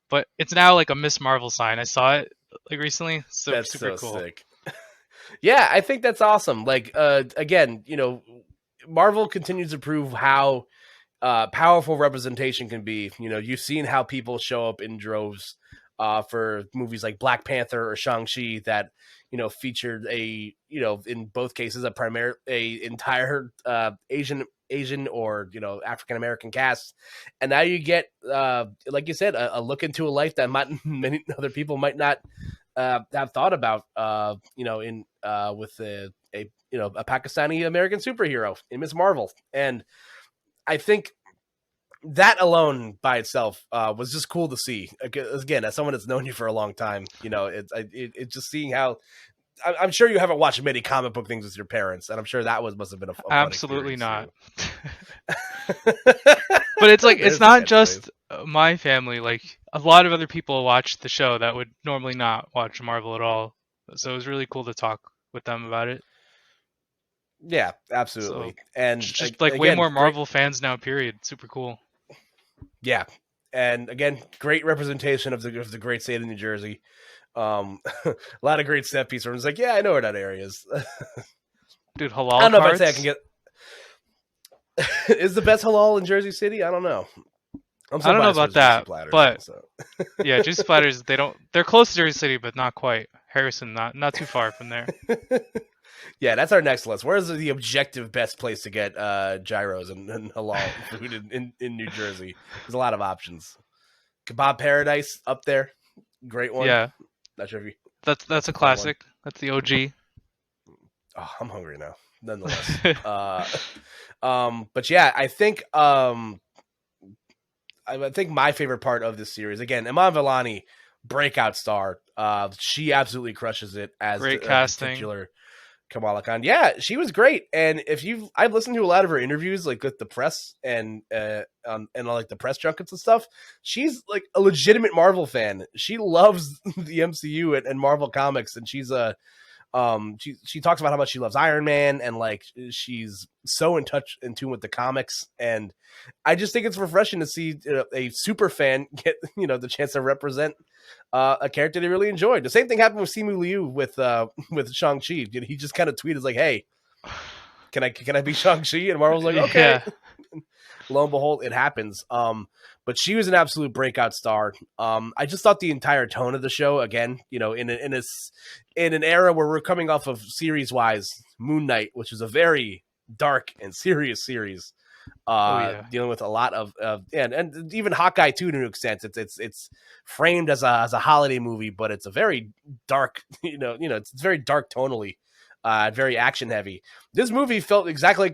but it's now like a Miss Marvel sign. I saw it like recently. So that's super so cool. Sick. Yeah, I think that's awesome. Like again, Marvel continues to prove how powerful representation can be. You've seen how people show up in droves for movies like Black Panther or Shang-Chi that featured in both cases a entire Asian or African American cast, and now you get like you said, a look into a life that many other people might not have thought about. With a Pakistani American superhero in Miss Marvel, and I think that alone by itself was just cool to see. Again, as someone that's known you for a long time, it's just seeing how. I'm sure you haven't watched many comic book things with your parents, and I'm sure that must have been a fun absolutely not. But it's like it's not just my family. Like a lot of other people watch the show that would normally not watch Marvel at all. So it was really cool to talk with them about it. Yeah, absolutely. So, and just like way more Marvel fans now. Period. Super cool. Yeah, and again, great representation of the great state of New Jersey. A lot of great set piece. It's like, yeah, I know where that area is. Dude, halal. I don't know carts? if I say I can get. Is the best halal in Jersey City? I don't know. I don't know about that, but so. Yeah, Juicy Platters. They're close to Jersey City, but not quite. Harrison, not too far from there. Yeah, that's our next list. Where's the objective best place to get gyros and halal food in New Jersey? There's a lot of options. Kebab Paradise up there, great one. Yeah, not sure if you. That's a classic. One. That's the OG. Oh, I'm hungry now. Nonetheless, but yeah, I think my favorite part of this series, again, Iman Vellani, breakout star. She absolutely crushes it as great casting. Titular. Kamala Khan. Yeah, she was great. And I've listened to a lot of her interviews, like with the press and on like the press junkets and stuff. She's like a legitimate Marvel fan. She loves the MCU and Marvel comics, and she's a she talks about how much she loves Iron Man, and like she's so in tune with the comics. And I just think it's refreshing to see a super fan get the chance to represent a character they really enjoyed. The same thing happened with Simu Liu with Shang-Chi. He just kind of tweeted like, "Hey, can I be Shang-Chi?" And Marvel's like, "Okay." Yeah. Lo and behold, it happens. But she was an absolute breakout star. I just thought the entire tone of the show, again, in an era where we're coming off of series wise Moon Knight, which is a very dark and serious series, dealing with a lot of and even Hawkeye too, to an extent. It's framed as a holiday movie, but it's a very dark, it's very dark tonally. Very action heavy. This movie felt exactly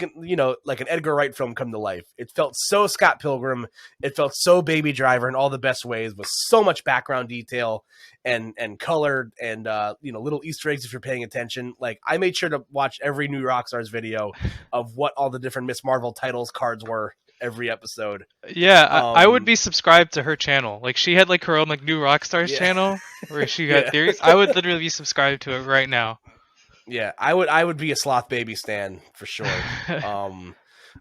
like an Edgar Wright film come to life. It felt so Scott Pilgrim. It felt so Baby Driver in all the best ways, with so much background detail and color and little Easter eggs if you're paying attention. Like, I made sure to watch every new Rockstars video of what all the different Miss Marvel titles cards were every episode. Yeah, I would be subscribed to her channel. Like, she had like her own like New Rockstars channel where she got theories. I would literally be subscribed to it right now. Yeah, I would be a Sloth Baby stan for sure.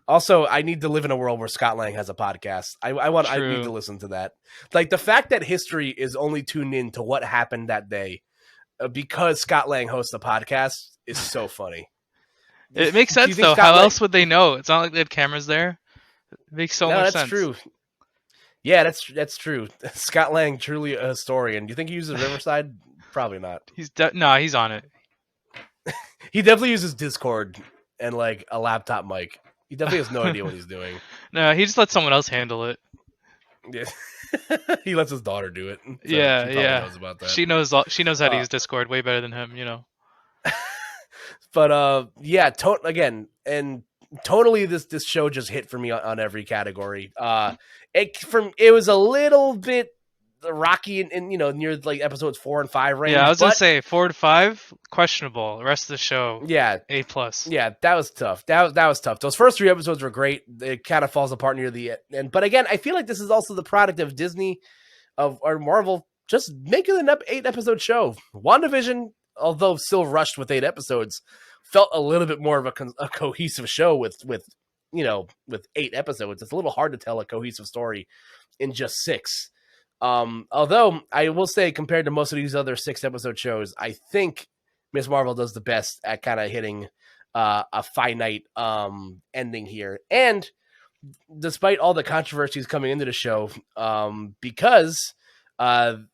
Also, I need to live in a world where Scott Lang has a podcast. I need to listen to that. Like, the fact that history is only tuned in to what happened that day because Scott Lang hosts a podcast is so funny. It makes sense though. How else would they know? It's not like they had cameras there. It makes so much sense. That's true. Yeah, that's true. Scott Lang, truly a historian. Do you think he uses Riverside? Probably not. He's on it. He definitely uses Discord and like a laptop mic. He definitely has no idea what he's doing. No, he just lets someone else handle it. Yeah. He lets his daughter do it. So yeah, she knows about that. She knows how to use Discord way better than him, But again, and totally this show just hit for me on every category. It was a little bit rocky and near like episodes 4 and 5 range. Yeah, I was gonna say 4 to 5 questionable. The rest of the show, A+. Yeah, that was tough. That was tough. Those first 3 episodes were great. It kind of falls apart near the end. But again, I feel like this is also the product of Disney or Marvel just making an 8-episode show. WandaVision, although still rushed with 8 episodes, felt a little bit more of a cohesive show with 8 episodes. It's a little hard to tell a cohesive story in just 6. Although I will say, compared to most of these other 6-episode shows, I think Miss Marvel does the best at kind of hitting a finite ending here. And despite all the controversies coming into the show, because the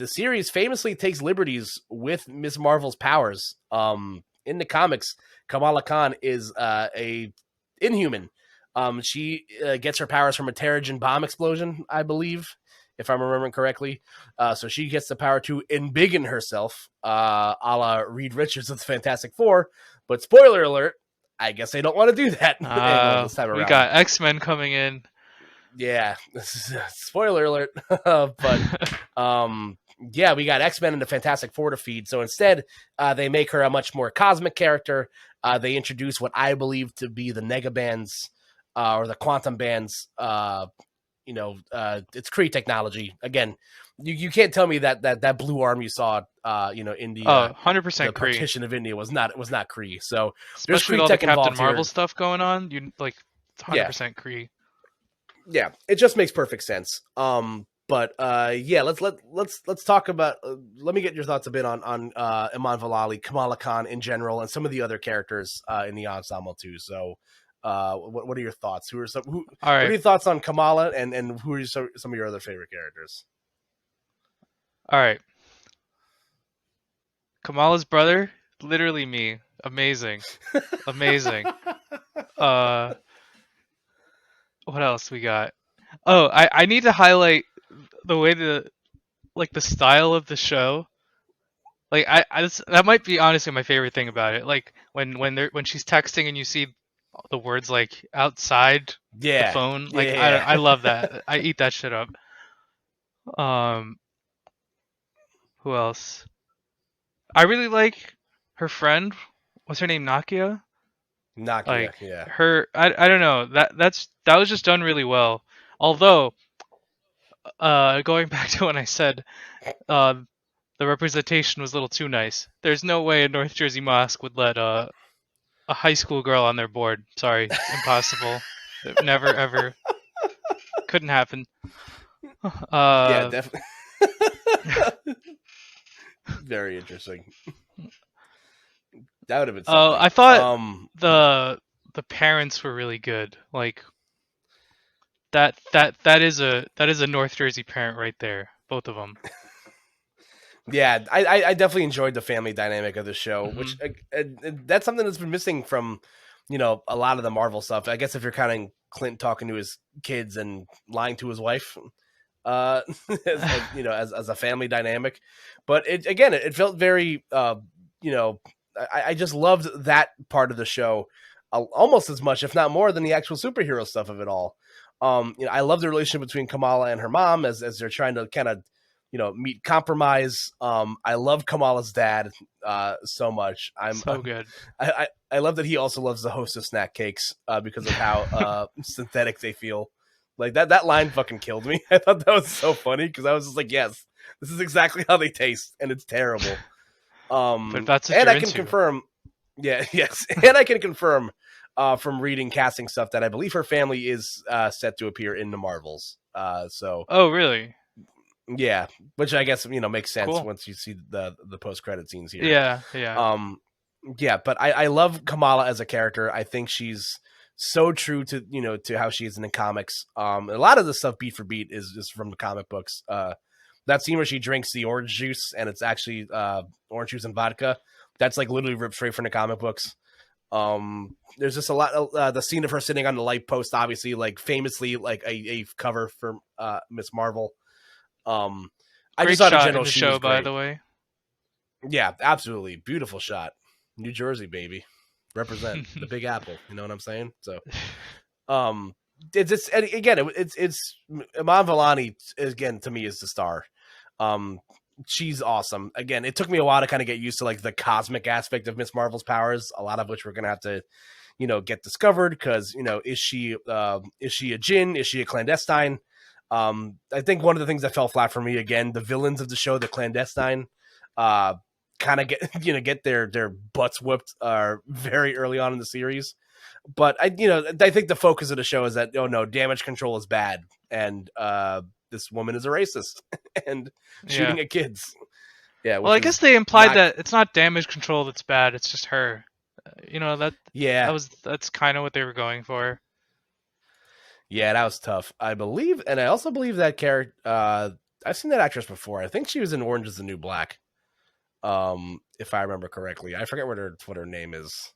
series famously takes liberties with Miss Marvel's powers. In the comics, Kamala Khan is a Inhuman. She gets her powers from a Terrigen bomb explosion, I believe, if I'm remembering correctly. So she gets the power to embiggen herself, a la Reed Richards of the Fantastic Four. But spoiler alert, I guess they don't want to do that this time around. We got X-Men coming in. Yeah, spoiler alert. But we got X-Men and the Fantastic Four to feed. So instead, they make her a much more cosmic character. They introduce what I believe to be the Negabands. Or the quantum bands, it's Kree technology. Again, you can't tell me that blue arm you saw, in the 100% Kree partition of India was not Kree. So there's Kree tech involved Captain Marvel stuff going on. You like 100% Kree. Yeah, it just makes perfect sense. Let's talk about. Let me get your thoughts a bit on Iman Vellani, Kamala Khan in general, and some of the other characters in the ensemble too. So. What are your thoughts? What are your thoughts on Kamala and who are some of your other favorite characters? All right. Kamala's brother, literally me. Amazing. What else we got? Oh, I need to highlight the way the style of the show. Like that might be honestly my favorite thing about it. Like when she's texting and you see the words like outside the phone, like I love that. I eat that shit up. Who else? I really like her friend, what's her name, Nakia? Nakia, Like yeah. her, I don't know. That was just done really well. Although, going back to when I said uh, the representation was a little too nice. There's no way a North Jersey mosque would let a high school girl on their board. Sorry, impossible. Never ever couldn't happen. Yeah, Uh, definitely. Very interesting. That would have been I something. thought the the parents were really good. Like that is a North Jersey parent right there. Both of them. Yeah, I definitely enjoyed the family dynamic of the show, Hmm. which that's something that's been missing from, a lot of the Marvel stuff. I guess if you're counting Clint talking to his kids and lying to his wife, as a family dynamic. But it felt very, I just loved that part of the show almost as much, if not more, than the actual superhero stuff of it all. I love the relationship between Kamala and her mom as they're trying to kind of, meet compromise. I love Kamala's dad so much. So good. I love that he also loves the host of snack cakes because of how synthetic they feel. Like that line fucking killed me. I thought that was so funny because I was just like, yes, this is exactly how they taste, and it's terrible. But if that's what And you're I can into. confirm, yeah, yes, and I can confirm from reading casting stuff that I believe her family is set to appear in the Marvels. So Oh, really? yeah, which I guess makes sense Cool. once you see the post credit scenes here. Yeah, yeah. Um, yeah, but I love Kamala as a character. I think she's so true to to how she is in the comics. A lot of the stuff beat for beat is from the comic books. That scene where she drinks the orange juice and it's actually orange juice and vodka. That's like literally ripped straight from the comic books. There's just a lot of the scene of her sitting on the light post, obviously, like famously, like a cover for Miss Marvel. Um, I just Great thought in shot in general the she was show, by great. the way. Yeah, absolutely beautiful shot. New Jersey, baby, represent the Big Apple. You know what I'm saying? So, um, it's and again, it's Iman Vellani again to me is the star. Um, she's awesome. Again, it took me a while to kind of get used to like the cosmic aspect of Miss Marvel's powers. A lot of which we're gonna have to, get discovered because is she a djinn? Is she a clandestine? I think one of the things that fell flat for me again, the villains of the show, the clandestine, uh, kind of get get their butts whooped very early on in the series. But I think the focus of the show is that no, damage control is bad, and this woman is a racist and Yeah. shooting at kids. Yeah, Well, which I guess is they implied not. that it's not damage control that's bad, it's just her. Yeah, That's kind of what they were going for. yeah, that was tough. I believe, and I also believe that character. I've seen that actress before. I think she was in Orange Is the New Black. If I remember correctly, I forget what her name is.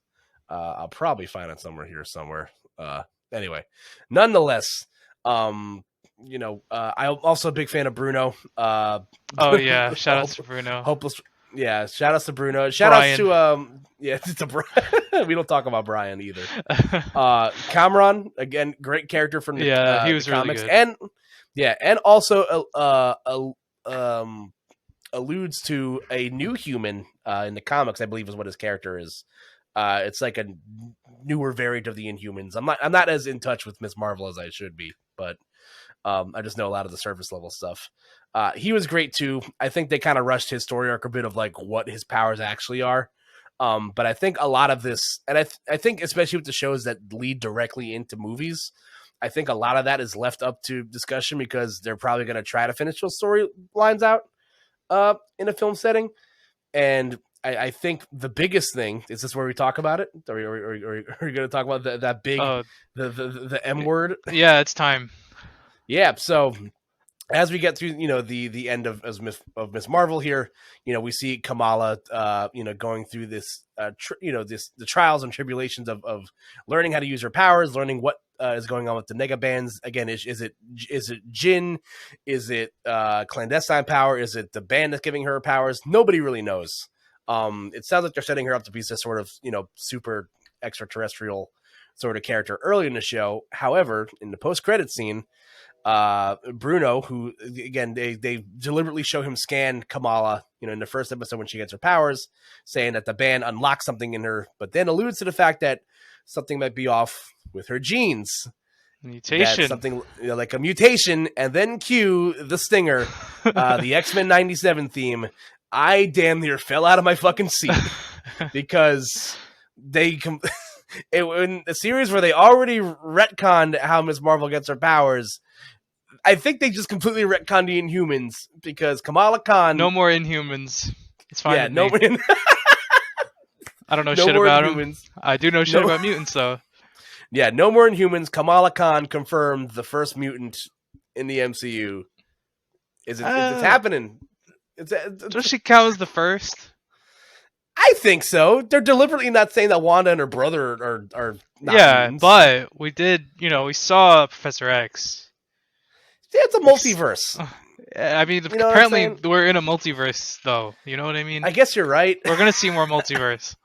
I'll probably find it somewhere. Anyway, nonetheless, um, I'm also a big fan of Bruno. Oh yeah, shout outs Hope, to Bruno. hopeless. Yeah, shout outs to Bruno. Shout outs Brian. to yeah, to Brian. We don't talk about Brian either. Cameron again, great character from Yeah, he the was really comics, good. and yeah, and also alludes to a new human in the comics. I believe is what his character is. It's like a newer variant of the Inhumans. I'm not as in touch with Miss Marvel as I should be, but I just know a lot of the surface level stuff. He was great too. I think they kind of rushed his story arc a bit of like what his powers actually are. But I think a lot of this, and I think especially with the shows that lead directly into movies, I think a lot of that is left up to discussion because they're probably going to try to finish those storylines out in a film setting. And I think the biggest thing is this where we talk about it. Are you going to talk about that big Oh, the M word? yeah, it's time. Yeah. So as we get through, the end of Miss Marvel here, we see Kamala, going through this, the trials and tribulations of learning how to use her powers, learning what is going on with the nega bands. Again, is it Jin? Is it clandestine power? Is it the band that's giving her powers? Nobody really knows. It sounds like they're setting her up to be this sort of, super extraterrestrial sort of character early in the show. However, in the post credit scene, Bruno, who again they deliberately show him scan Kamala, in the first episode when she gets her powers, saying that the band unlocks something in her, but then alludes to the fact that something might be off with her genes. Mutation. That something like a mutation, and then cue the stinger, the X-Men 97 theme. I damn near fell out of my fucking seat because in a series where they already retconned how Ms. Marvel gets her powers, I think they just completely retconned the Inhumans because Kamala Khan. No more Inhumans. It's fine. Yeah, no. I don't know shit about them. I do know shit about mutants though. Yeah, no more Inhumans. Kamala Khan confirmed the first mutant in the MCU. It's happening. Does she count as the first? I think so. They're deliberately not saying that Wanda and her brother are not mutants. But we did, we saw Professor X. Yeah, it's a multiverse. I mean, apparently we're in a multiverse, though. You know what I mean? I guess you're right. We're gonna see more multiverse.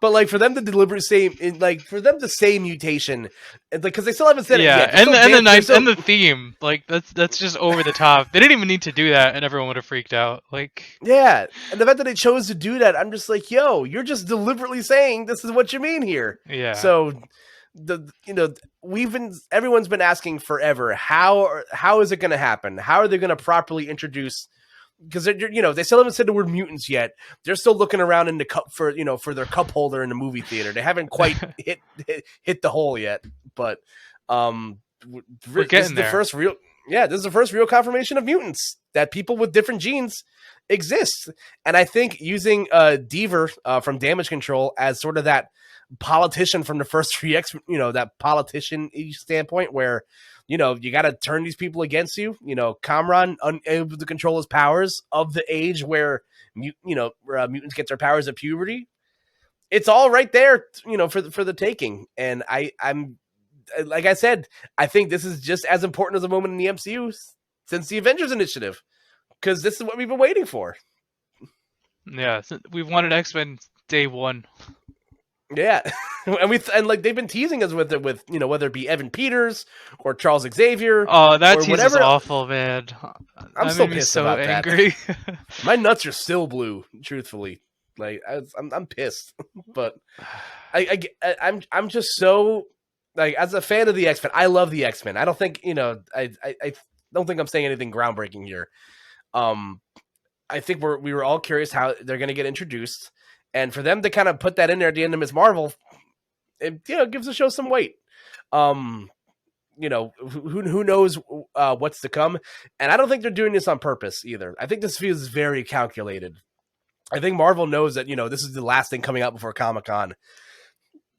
But like for them to deliberately say mutation, because they still haven't said it yet. And the theme, that's just over the top. They didn't even need to do that, and everyone would have freaked out. Yeah, and the fact that they chose to do that, I'm just like, yo, you're just deliberately saying this is what you mean here. Yeah. So everyone's been asking forever, how is it going to happen? How are they going to properly introduce? Because they still haven't said the word mutants yet. They're still looking around in the cup for their cup holder in the movie theater. They haven't quite hit the hole yet. But we're getting there. This is the first real confirmation of mutants, that people with different genes exist. And I think using Deaver from Damage Control as sort of that politician from the first 3X, that politician standpoint where you got to turn these people against you. Kamran unable to control his powers, of the age where mutants get their powers at puberty. It's all right there, for the taking. And I'm like I said, I think this is just as important as a moment in the MCU since the Avengers Initiative, because this is what we've been waiting for. Yeah, we've wanted X-Men day one. Yeah, and they've been teasing us with it, whether it be Evan Peters or Charles Xavier. Oh, that tease is awful, man. I'm so pissed about angry. That. My nuts are still blue, truthfully. I'm pissed, but I'm just so as a fan of the X-Men, I love the X-Men. I don't think I don't think I'm saying anything groundbreaking here. I think we were all curious how they're going to get introduced. And for them to kind of put that in there at the end of Ms. Marvel, it gives the show some weight. Who knows what's to come? And I don't think they're doing this on purpose either. I think this feels very calculated. I think Marvel knows that this is the last thing coming out before Comic-Con.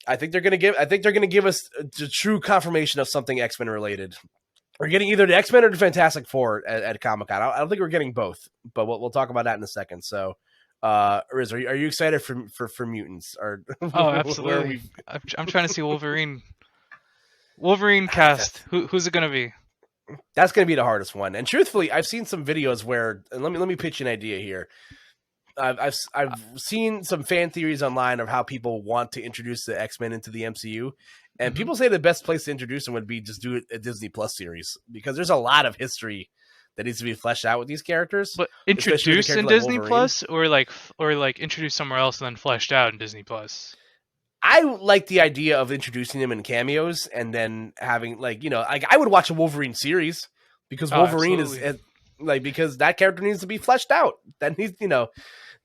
I think they're gonna give us the true confirmation of something X-Men related. We're getting either the X-Men or the Fantastic Four at Comic-Con. I don't think we're getting both, but we'll talk about that in a second. So. Riz, are you excited for mutants? Or oh, absolutely. I'm trying to see Wolverine cast. Who's it gonna be? That's gonna be the hardest one. And truthfully, I've seen some videos where, and let me pitch an idea here. I've seen some fan theories online of how people want to introduce the X-Men into the MCU, and people say the best place to introduce them would be just do a Disney Plus series, because there's a lot of history that needs to be fleshed out with these characters. But introduced in Disney Plus, or introduced somewhere else and then fleshed out in Disney Plus? I like the idea of introducing them in cameos and then having I would watch a Wolverine series, because Wolverine is because that character needs to be fleshed out. That needs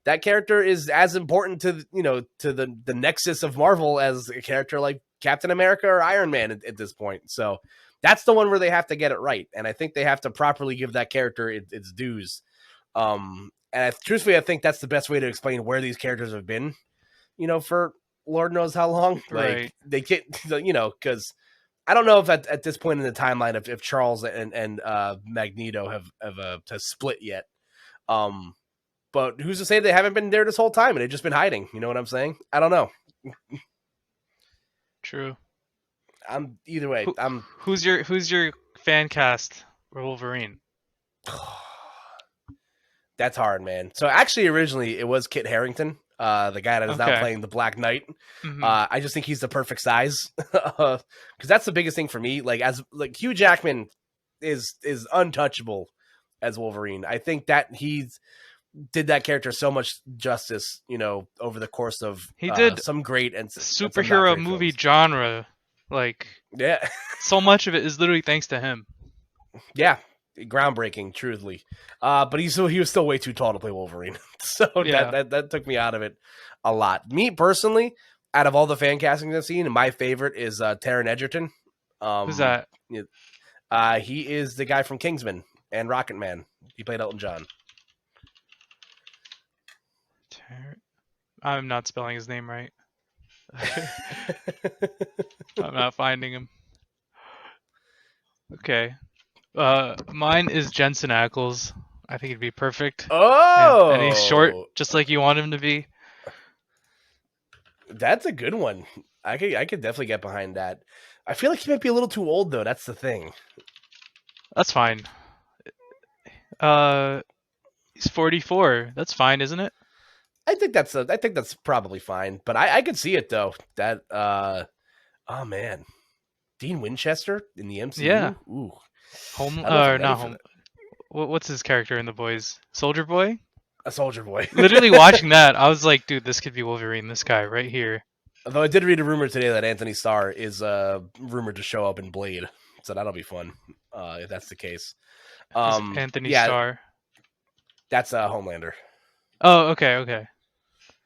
that character is as important to the nexus of Marvel as a character like Captain America or Iron Man at this point. So that's the one where they have to get it right. And I think they have to properly give that character its dues. Truthfully, I think that's the best way to explain where these characters have been, for Lord knows how long. Right. They get, because I don't know if at this point in the timeline, if Charles and Magneto have split yet. But who's to say they haven't been there this whole time and they've just been hiding? You know what I'm saying? I don't know. True. Either way. Who's your fan cast for Wolverine? That's hard, man. So actually, originally it was Kit Harington, the guy that is now playing the Black Knight. Mm-hmm. I just think he's the perfect size, because that's the biggest thing for me. Hugh Jackman is untouchable as Wolverine. I think that he's did that character so much justice, over the course of He did some great and some not superhero great movie films. genre. Like, Yeah, so much of it is literally thanks to him. yeah, groundbreaking, truthfully. But he was still way too tall to play Wolverine, so Yeah. that took me out of it a lot. Me personally, out of all the fan castings I've seen, my favorite is Taran Edgerton. Who's that? He is the guy from Kingsman and Rocket Man. He played Elton John. I'm not spelling his name right. I'm not finding him. Okay. Mine is Jensen Ackles. I think he'd be perfect. Oh, and he's short, just like you want him to be. That's a good one. I could definitely get behind that. I feel like he might be a little too old though. That's the thing. That's fine. He's 44. That's fine, isn't it? I think that's probably fine. But I could see it though. That oh man, Dean Winchester in the MCU. Yeah. Ooh. Not home. What's his character in The Boys? Soldier Boy. A Soldier Boy. Literally watching that, I was like, dude, this could be Wolverine. This guy right here. Although I did read a rumor today that Anthony Starr is rumored to show up in Blade, so that'll be fun if that's the case. Anthony Starr. That's Homelander. Oh, okay.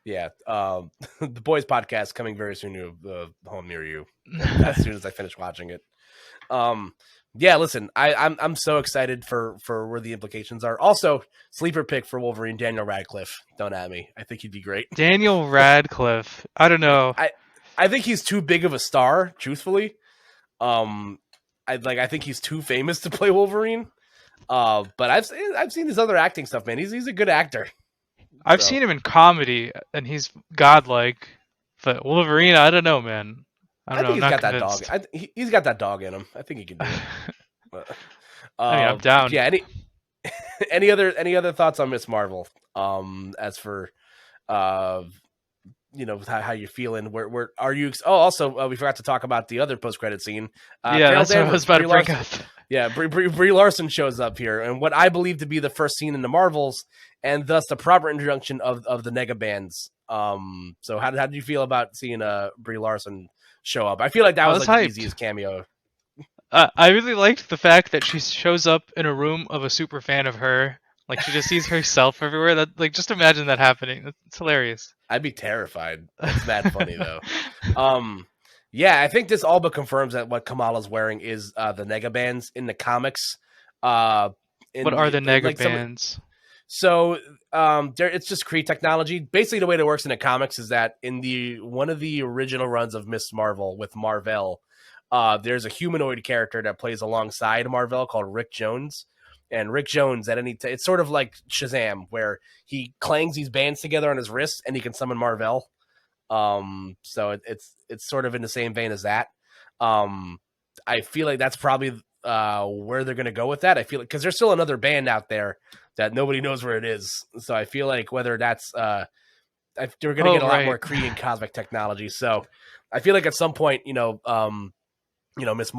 Yeah, the Boys podcast coming very soon to the home near you. As soon as I finish watching it. Yeah, listen, I'm so excited for where the implications are. Also, sleeper pick for Wolverine, Daniel Radcliffe. Don't at me. I think he'd be great. Daniel Radcliffe. I don't know. I think he's too big of a star, truthfully. I think he's too famous to play Wolverine. But I've seen his other acting stuff, man. He's a good actor. I've seen him in comedy, and he's godlike. But Wolverine, I don't know, man. I don't know. He's got that dog. He's got that dog in him. I think he can do it. I mean, I'm down. Yeah. Any other thoughts on Miss Marvel? As for how you're feeling. Where are you? Oh, also we forgot to talk about the other post credit scene. That's what I was about to bring up. Yeah, Brie Larson shows up here, and what I believe to be the first scene in the Marvels, and thus the proper introduction of the Nega Bands. So how did you feel about seeing Brie Larson show up? I feel like that was like the easiest cameo. I really liked the fact that she shows up in a room of a super fan of her. Like, she just sees herself everywhere. That, like, just imagine that happening. It's hilarious. I'd be terrified. It's mad funny though. Yeah, I think this all but confirms that what Kamala's wearing is the Nega Bands in the comics. What are the Nega Bands? So it's just Kree technology. Basically, the way it works in the comics is that in one of the original runs of Miss Marvel with Marvel, there's a humanoid character that plays alongside Marvel called Rick Jones. And Rick Jones it's sort of like Shazam, where he clangs these bands together on his wrist and he can summon Marvel. So it's sort of in the same vein as that. I feel like that's probably where they're going to go with that. I feel like because there's still another band out there that nobody knows where it is. So I feel like whether that's they're going to get a lot more Kree and cosmic technology. So I feel like at some point, Miss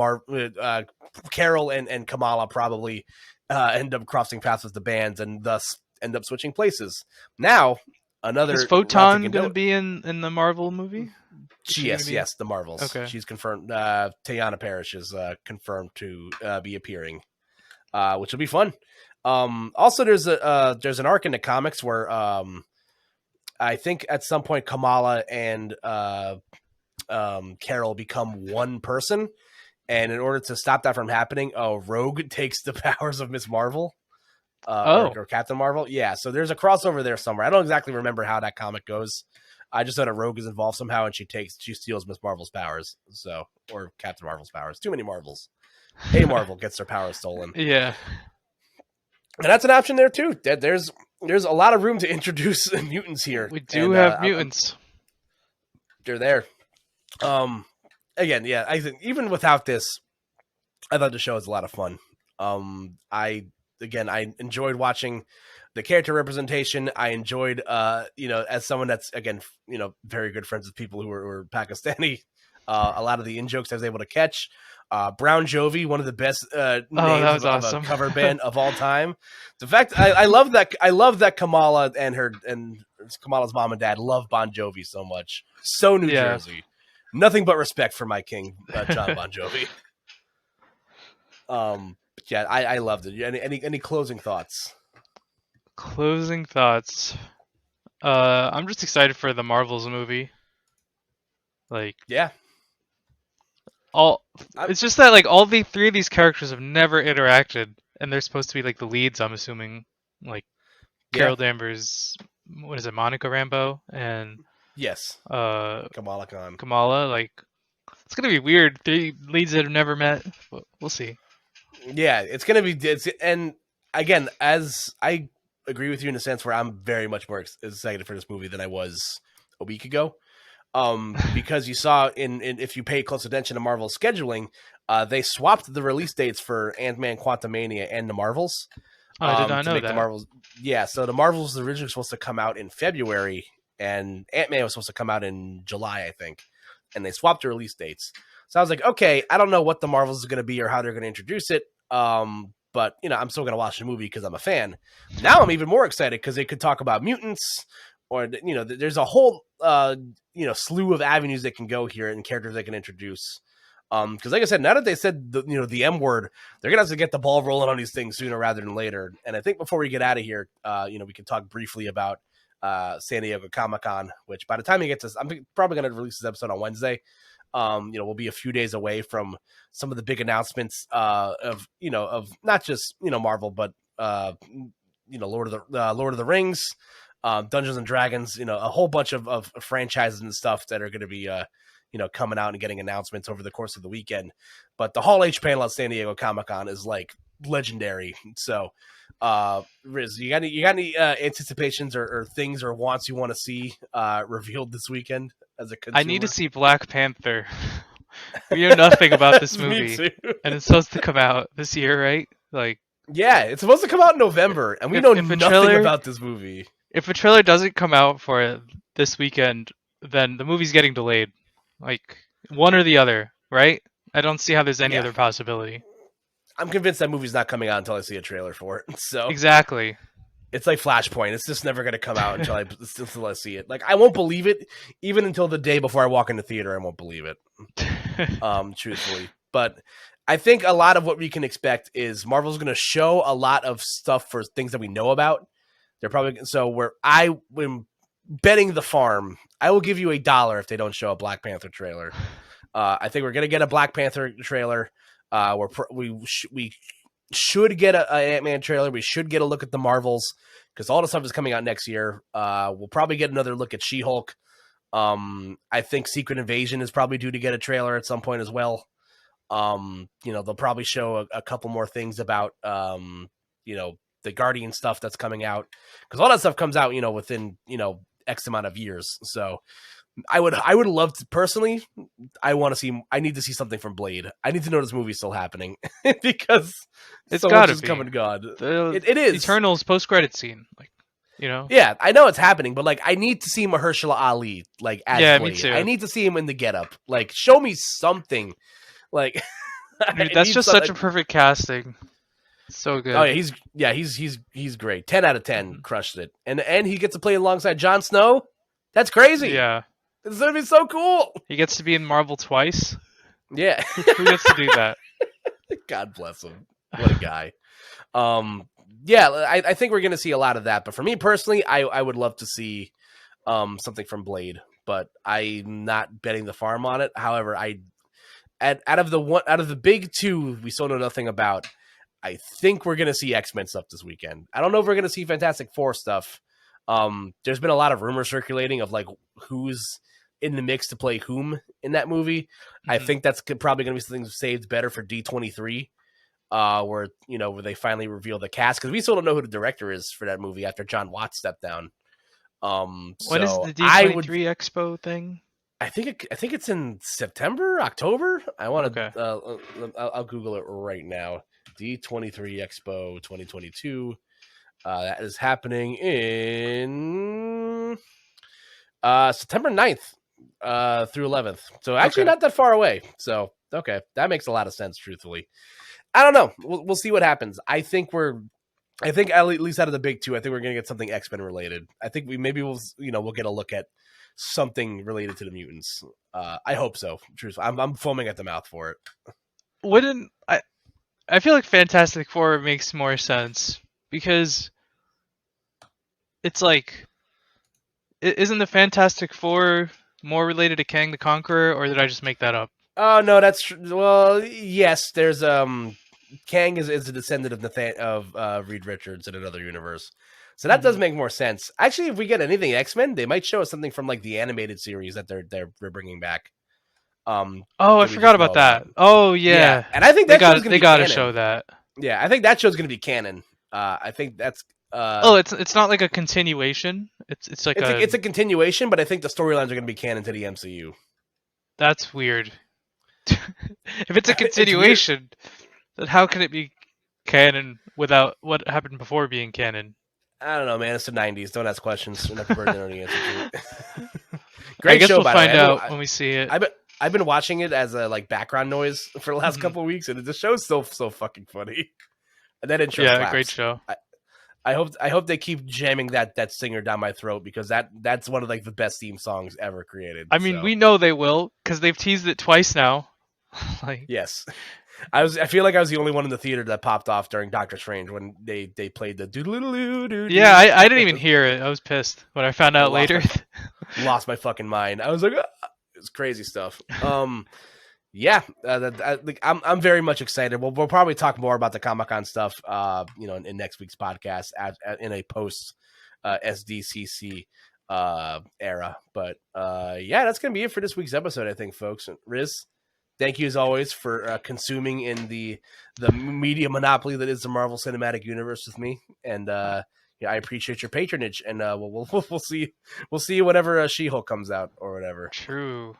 Carol and Kamala probably end up crossing paths with the bands and thus end up switching places. Now, is Photon going to be in the Marvel movie? Yes, the Marvels. Okay. She's confirmed. Teyana Parrish is confirmed to be appearing, which will be fun. Also, there's an arc in the comics where I think at some point Kamala and Carol become one person, and in order to stop that from happening, Rogue takes the powers of Miss Marvel. Or Captain Marvel. Yeah, so there's a crossover there somewhere. I don't exactly remember how that comic goes. I just know that Rogue is involved somehow, and she steals Miss Marvel's powers. Or Captain Marvel's powers. Too many Marvels. A Marvel gets their powers stolen. Yeah, and that's an option there too. There's a lot of room to introduce mutants here. We do have mutants. They're there. Again, yeah. I think even without this, I thought the show was a lot of fun. I enjoyed watching the character representation. I enjoyed, as someone that's, again, very good friends with people who are Pakistani, A lot of the in jokes I was able to catch. Brown Jovi, one of the best names that was of awesome. a cover band of all time. The fact I love that Kamala and Kamala's mom and dad love Bon Jovi so much. So New Jersey. Nothing but respect for my king, John Bon Jovi. Yeah, I loved it. Any closing thoughts? Closing thoughts. I'm just excited for the Marvels movie. Like, yeah, it's just that like all the three of these characters have never interacted, and they're supposed to be like the leads. I'm assuming, like Carol Danvers, what is it, Monica Rambeau, and yes, Kamala Khan. Kamala. Like, it's gonna be weird. Three leads that have never met. We'll see. Yeah, it's gonna be. And again, as I agree with you in a sense where I'm very much more excited for this movie than I was a week ago. Because you saw in if you pay close attention to Marvel's scheduling, they swapped the release dates for Ant-Man, Quantumania, and the Marvels. I did not know that. The Marvels, yeah, so the Marvels was originally supposed to come out in February, and Ant-Man was supposed to come out in July, I think, and they swapped the release dates. So I was like, okay, I don't know what the Marvels is going to be or how they're going to introduce it, but I'm still going to watch the movie because I'm a fan. Now I'm even more excited because they could talk about mutants, or there's a whole slew of avenues that can go here and characters they can introduce. Because like I said, now that they said the M word, they're gonna have to get the ball rolling on these things sooner rather than later. And I think before we get out of here, we can talk briefly about San Diego Comic-Con, which by the time you get to, I'm probably gonna release this episode on Wednesday. We'll be a few days away from some of the big announcements of not just Marvel, but Lord of the Rings. Dungeons and Dragons, a whole bunch of franchises and stuff that are going to be, coming out and getting announcements over the course of the weekend. But the Hall H panel at San Diego Comic-Con is like legendary. So, Riz, you got any anticipations or things or wants you want to see revealed this weekend as a consumer? I need to see Black Panther. We know nothing about this movie, and it's supposed to come out this year, right? Like, yeah, it's supposed to come out in November, and we know nothing about this movie. If a trailer doesn't come out for it this weekend, then the movie's getting delayed. Like, one or the other, right? I don't see how there's any other possibility. I'm convinced that movie's not coming out until I see a trailer for it. So exactly. It's like Flashpoint. It's just never going to come out until I see it. Like, I won't believe it even until the day before I walk in the theater. I won't believe it, truthfully. But I think a lot of what we can expect is Marvel's going to show a lot of stuff for things that we know about. They're probably when betting the farm, I will give you $1 if they don't show a Black Panther trailer. I think we're gonna get a Black Panther trailer. We should get an Ant-Man trailer. We should get a look at the Marvels because all the stuff is coming out next year. We'll probably get another look at She-Hulk. I think Secret Invasion is probably due to get a trailer at some point as well. They'll probably show a couple more things about the Guardian stuff that's coming out, because all that stuff comes out, within, X amount of years. So I would love to personally, I need to see something from Blade. I need to know this movie's still happening because it's so gotta be come and gone. It is Eternal's post-credit scene. Like, yeah, I know it's happening, but like, I need to see Mahershala Ali, like, as Blade. Me too. I need to see him in the getup. Like, show me something. Like, dude, that's just such a perfect casting. So good. Oh yeah, he's great. 10 out of 10, crushed it. And he gets to play alongside Jon Snow. That's crazy. Yeah, it's gonna be so cool. He gets to be in Marvel twice. Yeah, who gets to do that? God bless him. What a guy. Yeah, I think we're gonna see a lot of that. But for me personally, I would love to see something from Blade, but I'm not betting the farm on it. However, out of the big two we still know nothing about, I think we're going to see X-Men stuff this weekend. I don't know if we're going to see Fantastic Four stuff. There's been a lot of rumors circulating of like who's in the mix to play whom in that movie. Mm-hmm. I think that's probably going to be something saved better for D23, where they finally reveal the cast, because we still don't know who the director is for that movie after John Watts stepped down. When is the D23 Expo thing? I think it's in September, October. I want to. Okay. I'll Google it right now. D23 Expo 2022. That is happening in September 9th. through 11th. So actually Okay. not that far away. So okay, that makes a lot of sense. Truthfully, I don't know. We'll see what happens. I think at least out of the big two, I think we're gonna get something X-Men related. I think we'll get a look at something related to the mutants. I hope so. Truthfully, I'm foaming at the mouth for it. Wouldn't I feel like Fantastic Four makes more sense because it's like, isn't the Fantastic Four more related to Kang the Conqueror, or did I just make that up? Oh no, that's well, yes. There's Kang is a descendant of Reed Richards in another universe, so that does make more sense. Actually, if we get anything X-Men, they might show us something from like the animated series that they're bringing back. Oh, I forgot about that. Oh yeah, and I think they that show's gonna they be gotta canon. show that. Yeah, I think that show's gonna be canon. I think that's. It's not like a continuation. It's like it's a continuation, but I think the storylines are gonna be canon to the MCU. That's weird. If it's a continuation, then how can it be canon without what happened before being canon? I don't know, man. It's the 90s. Don't ask questions. We're not prepared to know the answer to it. I guess we'll find out when we see it. I've been watching it as a like background noise for the last couple of weeks, and the show's so fucking funny. And that intro slaps. Great show. I hope they keep jamming that singer down my throat because that's one of like the best theme songs ever created. I mean, we know they will because they've teased it twice now. Yes, I feel like I was the only one in the theater that popped off during Doctor Strange when they played the doodle-doo-doo-doo. Yeah, I didn't even hear it. I was pissed when I found out later. Lost my fucking mind. I was like, it's crazy stuff. Yeah, I'm very much excited. We'll probably talk more about the Comic-Con stuff, in next week's podcast in a post SDCC era. But that's gonna be it for this week's episode, I think, folks. Riz, thank you as always for consuming in the media monopoly that is the Marvel Cinematic Universe with me, and I appreciate your patronage. And we'll see you whenever She-Hulk comes out or whatever. True.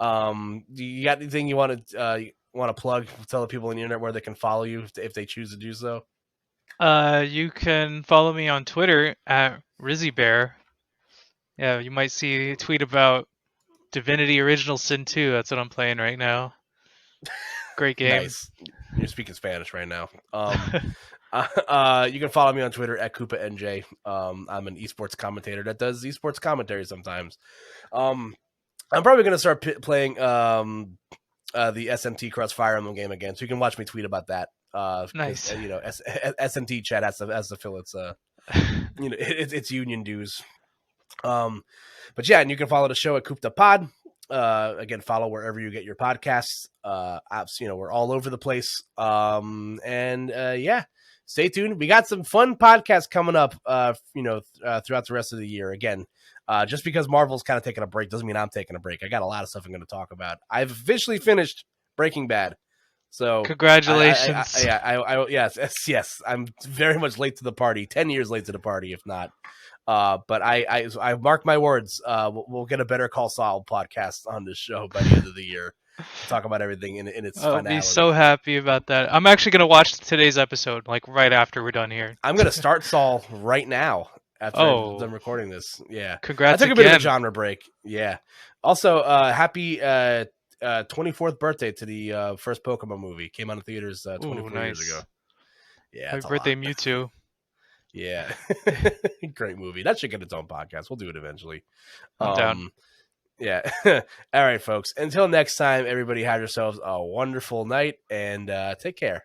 Do you got anything you want to plug? Tell the people on the internet where they can follow you if they choose to do so. You can follow me on Twitter at RizzyBear. Yeah, you might see a tweet about Divinity Original Sin 2. That's what I'm playing right now. Great game. Nice. You're speaking Spanish right now. You can follow me on Twitter at KoopaNJ. I'm an esports commentator that does esports commentary sometimes. I'm probably going to start playing the SMT Cross Fire Emblem game again, so you can watch me tweet about that. Nice. SMT chat has to fill its its union dues. But yeah, and you can follow the show at Koop'd Pod. Again, follow wherever you get your podcasts. We're all over the place. Stay tuned. We got some fun podcasts coming up. Throughout the rest of the year. Again, just because Marvel's kind of taking a break doesn't mean I'm taking a break. I got a lot of stuff I'm going to talk about. I've officially finished Breaking Bad. So congratulations. Yes. I'm very much late to the party. 10 years late to the party, if not. But I mark my words. We'll get a Better Call Saul podcast on this show by the end of the year. Talk about everything in its finality. I'll be so happy about that. I'm actually gonna watch today's episode like right after we're done here. I'm gonna start Saul right now after I'm recording this. Yeah, congrats! I took a bit of a genre break. Yeah. Also, happy 24th birthday to the first Pokemon movie. Came out in theaters 24 years ago. Yeah, happy birthday, Mewtwo. Yeah, great movie. That should get its own podcast. We'll do it eventually. I'm down. Yeah. All right, folks. Until next time, everybody have yourselves a wonderful night and take care.